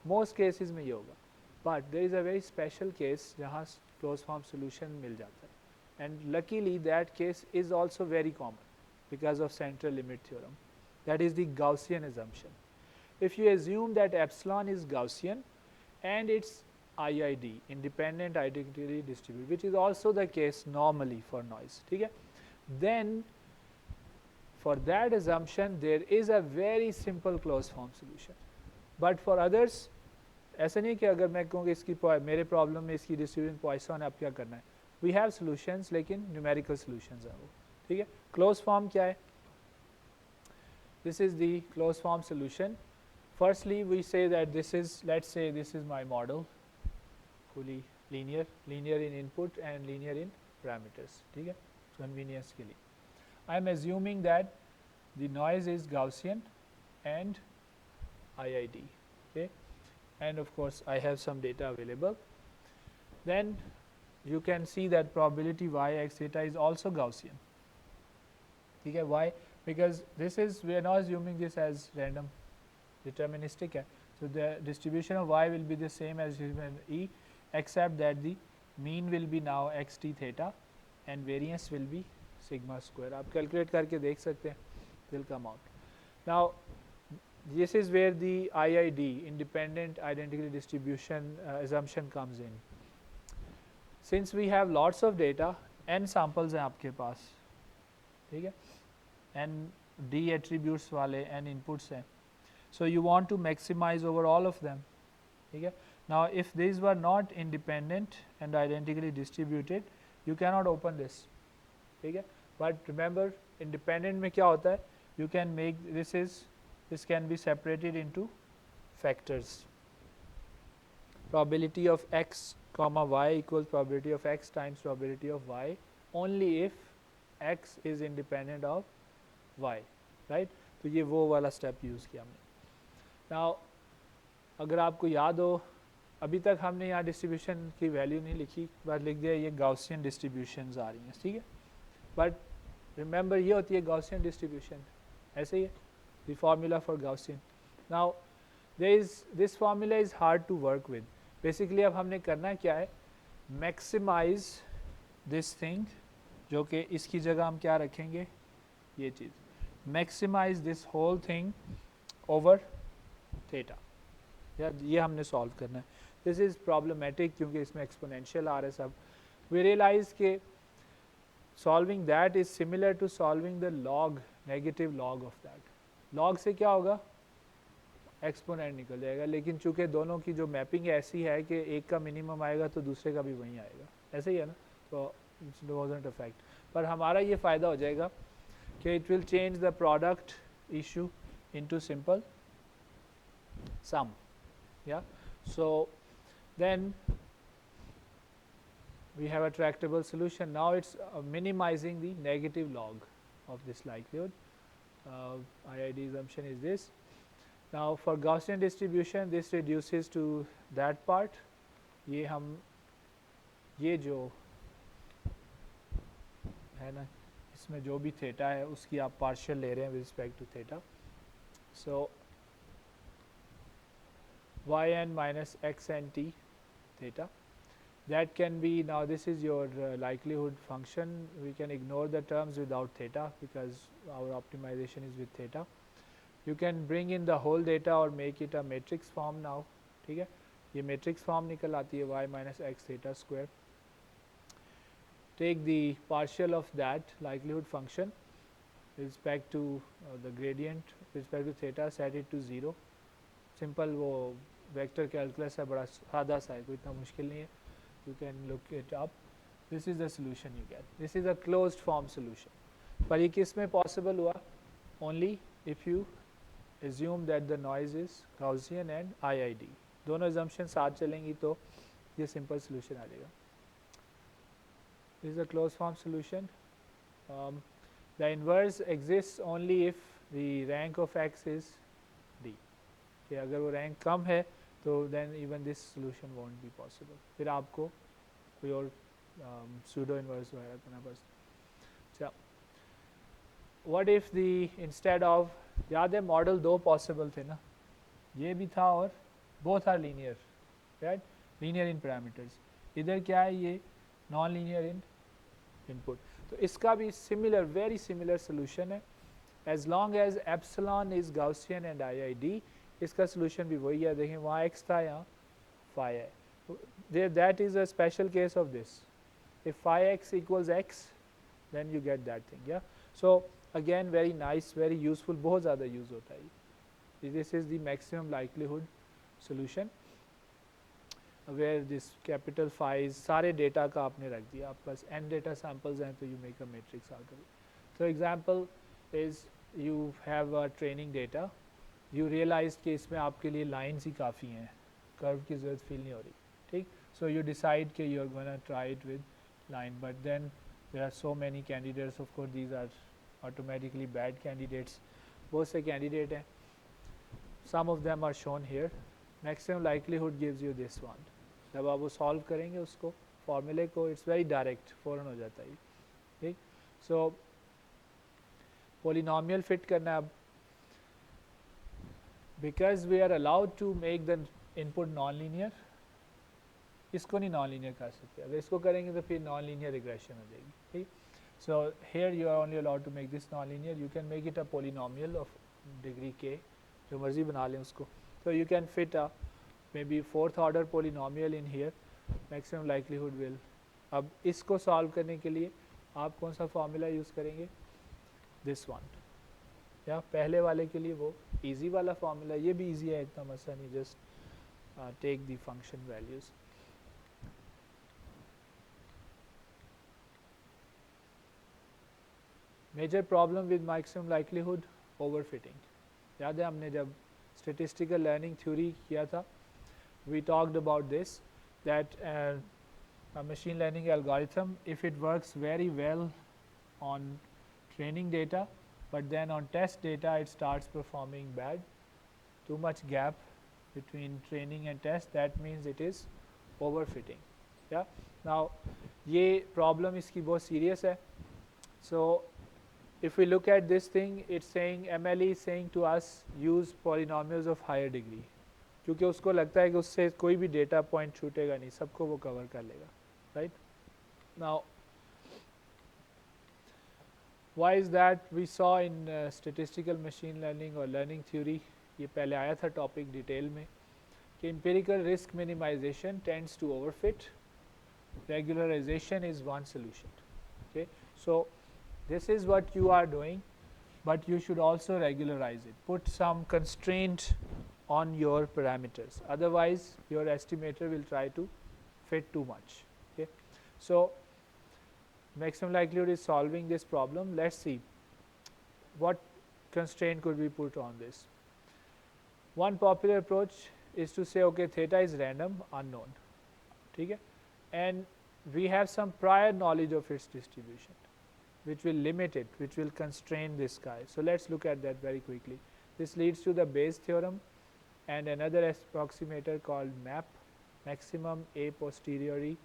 Speaker 1: Most cases में ये होगा, but there is a very special case जहाँ closed form solution मिल जाता है, and luckily that case is also very common because of central limit theorem. That is the Gaussian assumption. If you assume that epsilon is Gaussian and it's IID, independent identically distributed, which is also the case normally for noise, ठीक है, then for that assumption there is a very simple closed form solution. But for others, ऐसा नहीं कि अगर मैं कहूँ कि इसकी मेरे प्रॉब्लम में इसकी डिस्ट्रीब्यूशन पॉइसन है, अब क्या करना है, वी हैव सॉल्यूशंस लेकिन न्यूमेरिकल सॉल्यूशंस हैं वो, ठीक है. क्लोज फॉर्म क्या है, this is the close form solution. Firstly we say that this is, let's say this is my model, fully linear, linear in input and linear in parameters, ठीक है, convenience के लिए. I am assuming that the noise is Gaussian and IID, okay, and of course I have some data available. Then you can see that probability y x theta is also Gaussian, ठीक है. Why? Because this is, we are not assuming this as random, deterministic है, so the distribution of y will be the same as E, except that the mean will be now x t theta and variance will be sigma square. आप calculate करके देख सकते हैं, will come out. Now this is where the IID, independent identically distribution assumption comes in. Since we have lots of data, n samples हैं आपके पास, ठीक है, n d attributes वाले n inputs हैं, so you want to maximize over all of them, ठीक है. Now if these were not independent and identically distributed, you cannot open this, ठीक है. But remember independent में क्या होता है, you can make this can be separated into factors. Probability of x comma y equals probability of x times probability of y only if x is independent of y, right. तो ये वो वाला step use किया हमने. Now अगर आपको याद हो, अभी तक हमने यहाँ डिस्ट्रीब्यूशन की वैल्यू नहीं लिखी, बस लिख दिया ये गाउसियन डिस्ट्रीब्यूशंस आ रही हैं, ठीक है. बट रिमेंबर ये होती है गाउसियन डिस्ट्रीब्यूशन, ऐसे ही है the formula for Gaussian. Now there is this formula is hard to work with. Basically अब हमने करना क्या है, मैक्सिमाइज दिस थिंग, जो कि इसकी जगह हम क्या रखेंगे, ये चीज़, maximise this whole thing over theta, या ये हमने सॉल्व करना है. दिस इज़ प्रॉब्लमेटिक क्योंकि इसमें एक्सपोनेंशियल आ रहा है सब. वी रियलाइज के solving that is similar to solving the log, negative log of that. Log से क्या होगा, एक्सपोनेंट निकल जाएगा, लेकिन चूंकि दोनों की जो मैपिंग ऐसी है कि एक का मिनिमम आएगा तो दूसरे का भी वहीं आएगा, ऐसे ही है ना, तो इट्स डजंट अफेक्ट. पर हमारा ये फ़ायदा हो जाएगा कि it will change the product issue into simple sum, yeah. So then we have a tractable solution. Now it's minimizing the negative log of this likelihood. IID assumption is this. Now for Gaussian distribution this reduces to that part. ये हम ये जो है ना, इसमें जो भी theta है उसकी आप पार्शियल ले रहे हैं with respect to theta. So yn minus x and t theta, that can be, now this is your likelihood function, we can ignore the terms without theta because our optimization is with theta. You can bring in the whole data or make it a matrix form now. ठीक है, ये matrix form निकल आती है y minus x theta square. Take the partial of that likelihood function with respect to the gradient with respect to theta, set it to 0. Simple वो vector calculus है, बड़ा सादा सा है, कोई इतना मुश्किल नहीं है. You can look it up. This is the solution you get. This is a closed form solution. पर ये किस में possible हुआ? Only if you assume that the noise is Gaussian and IID. दोनों assumption साथ चलेंगी तो ये simple solution आ जाएगा. This is a closed form solution. The inverse exists only if the rank of x is d. कि अगर वो rank कम है तो then even this solution won't be possible. फिर आपको कोई और pseudo inverse वगैरह करना पड़ता है. What if the instead of, याद है मॉडल दो पॉसिबल थे ना, ये भी था और both are linear, right? Linear in parameters. इधर क्या है, ये नॉन लीनियर इन इनपुट. तो इसका भी सिमिलर, वेरी सिमिलर सोल्यूशन है. As long as epsilon is Gaussian and IID, इसका सोल्यूशन भी वही है. देखें वहाँ x था, यहाँ phi है. That is a special case of this. If phi x equals x, then you get that thing. Yeah. So again very nice, very useful, बहुत ज़्यादा यूज़ होता है. This is the maximum likelihood solution where this capital phi is सारे data का आपने रख दिया. आपके पास n data samples हैं तो you make a matrix out of it. So example is you have a training data. You realize कि इसमें आपके लिए lines ही काफ़ी हैं, curve की ज़रूरत feel नहीं हो रही. ठीक. So you decide कि you are gonna try it with line, but then there are so many candidates. Of course these are automatically bad candidates. बहुत से candidate हैं. Some of them are shown here. Maximum likelihood gives you this one. जब आप वो solve करेंगे उसको formula को, it's very direct, फ़ौरन हो जाता है. ठीक. So polynomial fit करना है अब. Because we are allowed to make the input non-linear, इसको नहीं non-linear कर सकते. अगर इसको करेंगे तो फिर non-linear regression हो जाएगी. ठीक. So here you are only allowed to make this non-linear. You can make it a polynomial of degree k, जो मर्जी बना लें उसको. So you can fit a maybe fourth order polynomial in here. Maximum likelihood will. अब इसको solve करने के लिए आप कौन सा formula use करेंगे? This one. या पहले वाले के लिए वो easy वाला formula. ये भी easy है, इतना मसला नहीं. Just take the function values. Major problem with maximum likelihood, overfitting. याद है हमने जब statistical learning theory किया था, we talked about this, that a machine learning algorithm, if it works very well on training data, but then on test data it starts performing bad, too much gap between training and test, that means it is overfitting. Yeah. Now ये problem इसकी बहुत serious है. So if we look at this thing, it's saying MLE is saying to us use polynomials of higher degree, क्योंकि उसको लगता है कि उससे कोई भी data point छूटेगा नहीं, सबको वो cover कर लेगा. Right. Now why is that? We saw in statistical machine learning or learning theory, ये पहले आया था topic detail में, कि empirical risk minimization tends to overfit. Regularization is one solution. Okay. So this is what you are doing, but you should also regularize it. Put some constraint on your parameters. Otherwise, your estimator will try to fit too much. Okay. So maximum likelihood is solving this problem. Let's see what constraint could we put on this. One popular approach is to say, okay, theta is random, unknown. Okay. And we have some prior knowledge of its distribution, which will limit it, which will constrain this guy. So let's look at that very quickly. This leads to the Bayes theorem and another approximator called MAP, maximum a posteriori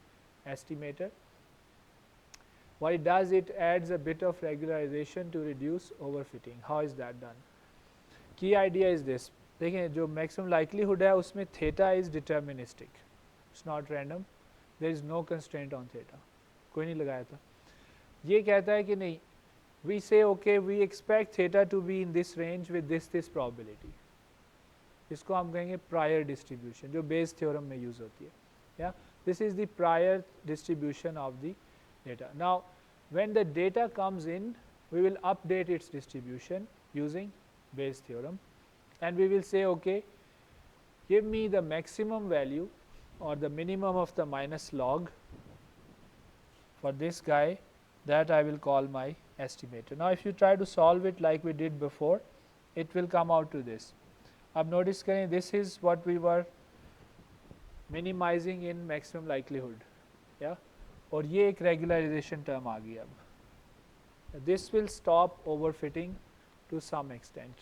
Speaker 1: estimator. What it does, it adds a bit of regularization to reduce overfitting. How is that done? Key idea is this. देखें जो maximum likelihood है उसमें theta is deterministic. It's not random. There is no constraint on theta. कोई नहीं लगाया था. ये कहता है कि नहीं, we say okay, we expect theta to be in this range with this probability. इसको हम कहेंगे prior distribution, जो Bayes theorem में use होती है. Yeah, this is the prior distribution of the data. Now, when the data comes in, we will update its distribution using Bayes theorem, and we will say okay, give me the maximum value or the minimum of the minus log for this guy, that I will call my estimator. Now, if you try to solve it like we did before, it will come out to this. अब notice करें, this is what we were minimizing in maximum likelihood, yeah, और ये एक regularization term आ गई अब. This will stop overfitting to some extent.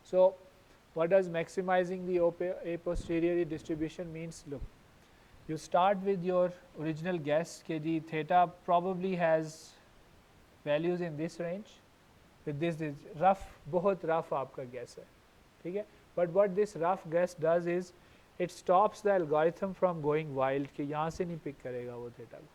Speaker 1: So, what does maximizing the a posteriori distribution means? Look, you start with your original guess कि जी theta probably has values in this range with this rough, बहुत rough आपका guess है, ठीक है. But what this rough guess does is it stops the algorithm from going wild कि यहाँ से नहीं pick करेगा वो theta को,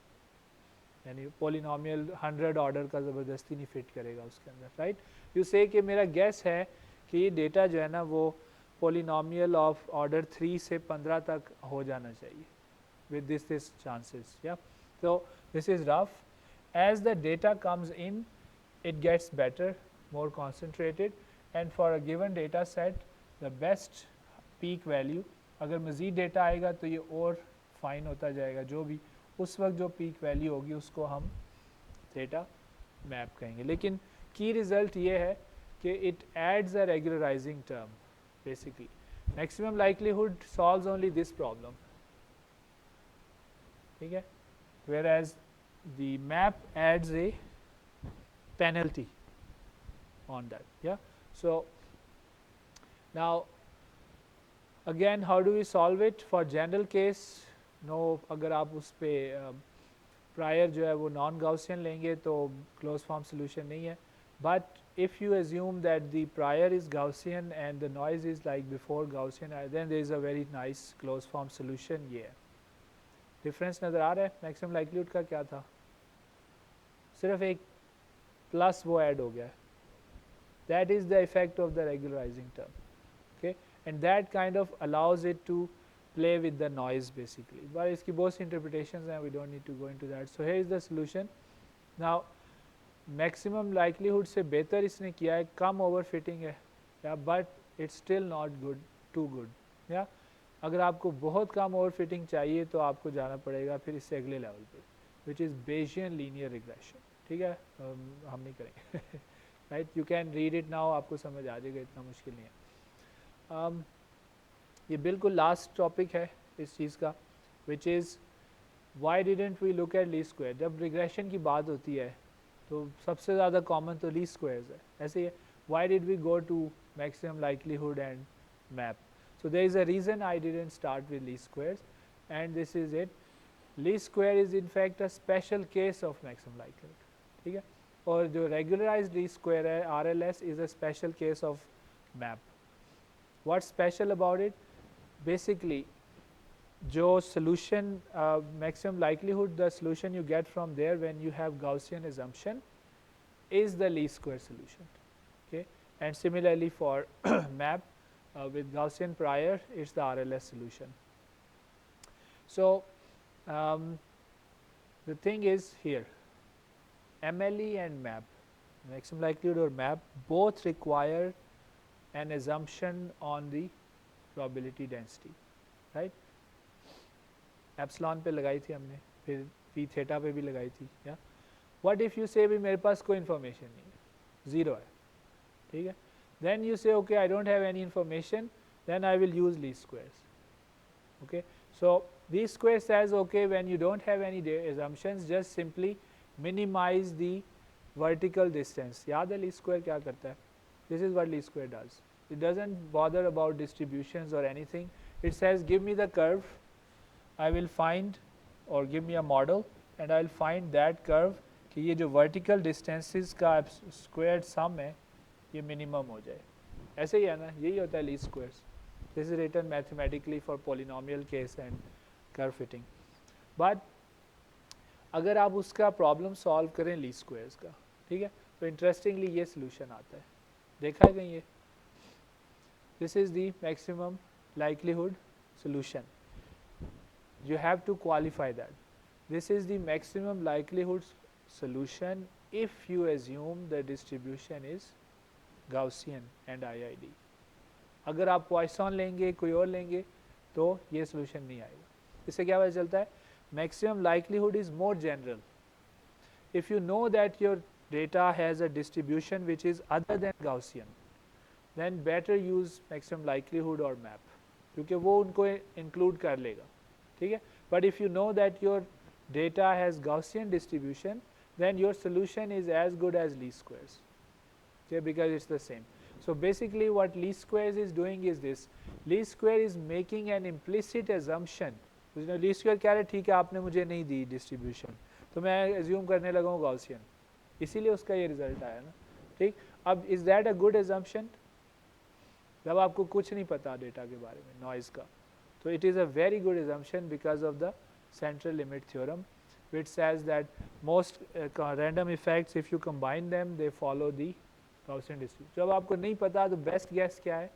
Speaker 1: यानी polynomial 100 order का ज़बरदस्ती नहीं fit करेगा उसके अंदर, right? You say कि मेरा guess है कि ये डेटा जो है ना वो polynomial of order 3 से 15 तक हो जाना चाहिए with this chances, yeah. So, this is rough. As the data comes in, it gets better, more concentrated, and for a given data set, the best peak value, अगर मज़ीद data आएगा तो ये और फाइन होता जाएगा, जो भी उस वक्त जो पीक वैल्यू होगी उसको हम थीटा मैप कहेंगे. लेकिन की रिज़ल्ट ये है कि it adds a regularising term. Basically maximum likelihood solves only this problem, ठीक है, whereas the map adds a penalty on that, yeah. So, now again how do we solve it? For general case, no, अगर आप उस पे prior जो है वो non Gaussian लेंगे तो closed form solution नहीं है. But if you assume that the prior is Gaussian and the noise is like before Gaussian, then there is a very nice closed form solution. Yeah, difference नज़र आ रहा है. Maximum likelihood का क्या था, सिर्फ एक प्लस वो ऐड हो गया है. That is the effect of the regularising term, okay, and that kind of allows it to play with the noise basically. But इसकी बहुत सी इंटरप्रिटेशंस हैं, we don't need to go into that. So here is the solution. Now maximum likelihood से बेहतर इसने किया है, come over fitting है, या but it's still not good, too good, या अगर आपको बहुत कम ओवर फिटिंग चाहिए तो आपको जाना पड़ेगा फिर इससे अगले लेवल पे, which is Bayesian linear regression, ठीक है. हम नहीं करेंगे, right. You can read it now, आपको समझ आ जाएगा, इतना मुश्किल नहीं है. ये बिल्कुल लास्ट टॉपिक है इस चीज़ का, which is why didn't we look at least square. जब रिग्रेशन की बात होती है तो सबसे ज़्यादा कॉमन तो लीस्ट स्क्वायर्स है. ऐसे ही है, why did we go to maximum likelihood and map. So, there is a reason I didn't start with least squares, and this is it. Least square is in fact a special case of maximum likelihood, ठीक है. और जो regularized least square है RLS is a special case of map. What's special about it? Basically, जो solution maximum likelihood, the solution you get from there when you have Gaussian assumption is the least square solution, okay. And similarly for map. With Gaussian prior, it's the RLS solution. So, the thing is here, MLE and MAP, maximum likelihood or MAP, both require an assumption on the probability density, right? Epsilon पे लगाई थी हमने, फिर P theta पे भी लगाई थी, yeah. What if you say भी मेरे पास कोई information नहीं है, zero है, ठीक है. Then you say okay, I don't have any information, then I will use least squares, okay. So, least square says okay, when you don't have any assumptions, just simply minimize the vertical distance. याद है least square क्या करता है? This is what least square does. It doesn't bother about distributions or anything. It says give me the curve, I will find, or give me a model and I will find that curve कि ये जो vertical distances का squared sum है ये minimum हो जाए. ऐसे ही है ना, यही होता है least squares. This is written mathematically for polynomial case and curve fitting. But अगर आप उसका प्रॉब्लम सॉल्व करें लीस्ट स्क्वायर्स का, ठीक है, तो इंटरेस्टिंगली ये सोल्यूशन आता है, देखा है कहीं ये, this is the maximum likelihood solution, you have to qualify that. This is the maximum likelihood solution if you assume the distribution is Gaussian and IID. अगर आप पॉइसन लेंगे कोई और लेंगे तो ये सोल्यूशन नहीं आएगा. इससे क्या पता चलता है, maximum likelihood is more general. If you know that your data has a distribution which is other than Gaussian, then better use maximum likelihood or map, क्योंकि वो उनको इंक्लूड कर लेगा, ठीक है. But if you know that your data has Gaussian distribution, then your solution is as good as least squares, okay, because it's the same. So basically what least squares is doing is this, least square is making an implicit assumption. least square क्या है, ठीक है आपने मुझे नहीं दी distribution तो मैं assume करने लगा हूँ Gaussian, इसीलिए उसका ये रिजल्ट आया ना, ठीक. अब is that a good assumption? जब आपको कुछ नहीं पता डेटा के बारे में, नॉइज का, so it is a very good assumption because of the central limit theorem, which says that most random effects, if you combine them, they follow the Gaussian distribution. जब आपको नहीं पता तो बेस्ट गैस क्या है,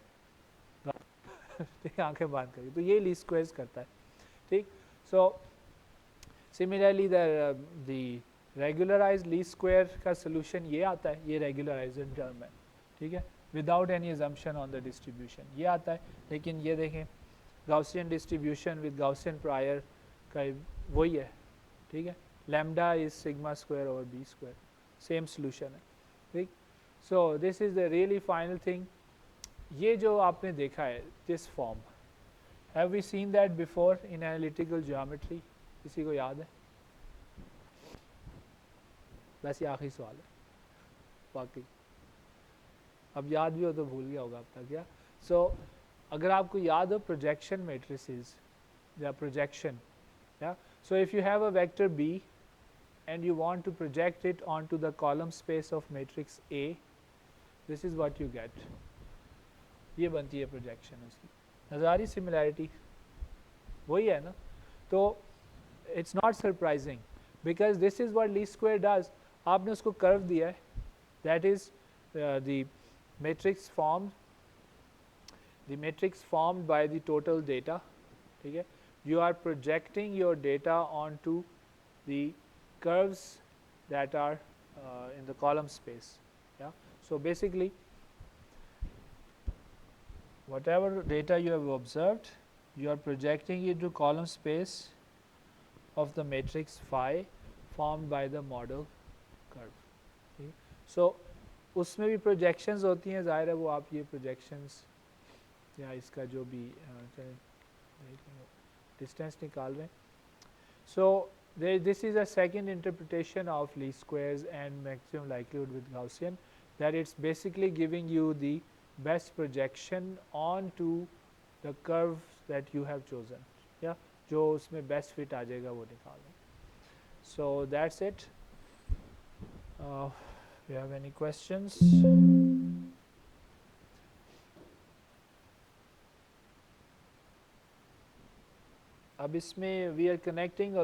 Speaker 1: आंखें बंद करके, तो ये लीस्ट स्क्वायर्स करता है, ठीक. So similarly the regularised least square का सोल्यूशन ये आता है, ये रेगुलराइज्ड टर्म है, ठीक है, without any assumption on the distribution ये आता है. लेकिन ये देखें Gaussian distribution with Gaussian prior का वही है, ठीक है, lambda is sigma square over b square, same solution है, ठीक. So this is the really final thing. ये जो आपने देखा है this form, have we seen that before in analytical geometry? किसी को याद है? बस ये आखिरी सवाल है, बाकी अब याद भी हो तो भूल गया होगा अब तक क्या. So अगर आपको याद हो प्रोजेक्शन मैट्रिसेस या प्रोजेक्शन, या so if you have a vector b and you want to project it onto the column space of matrix A, this is what you get. ये बनती है प्रोजेक्शन उसकी. नज़ारी सिमिलैरिटी वही है ना, तो it's not surprising because this is what least square does. आपने उसको कर्व दिया है, that is the matrix formed, the matrix formed by the total data, ठीक है, you are projecting your data onto the curves that are in the column space, yeah. So basically whatever data you have observed, you are projecting it to column space of the matrix phi formed by the model curve, ठीक. So उसमें भी projections होती हैं, जाहिर है वो आप ये projections या इसका जो भी डिस्टेंस निकाल रहे हैं. So this is a second interpretation of least squares and maximum likelihood with Gaussian, that it's basically giving you the best projection on to the curve that you have chosen, या जो उसमें best fit आ जाएगा वो निकाल लें. So that's it. You have any questions? अब इसमें we are connecting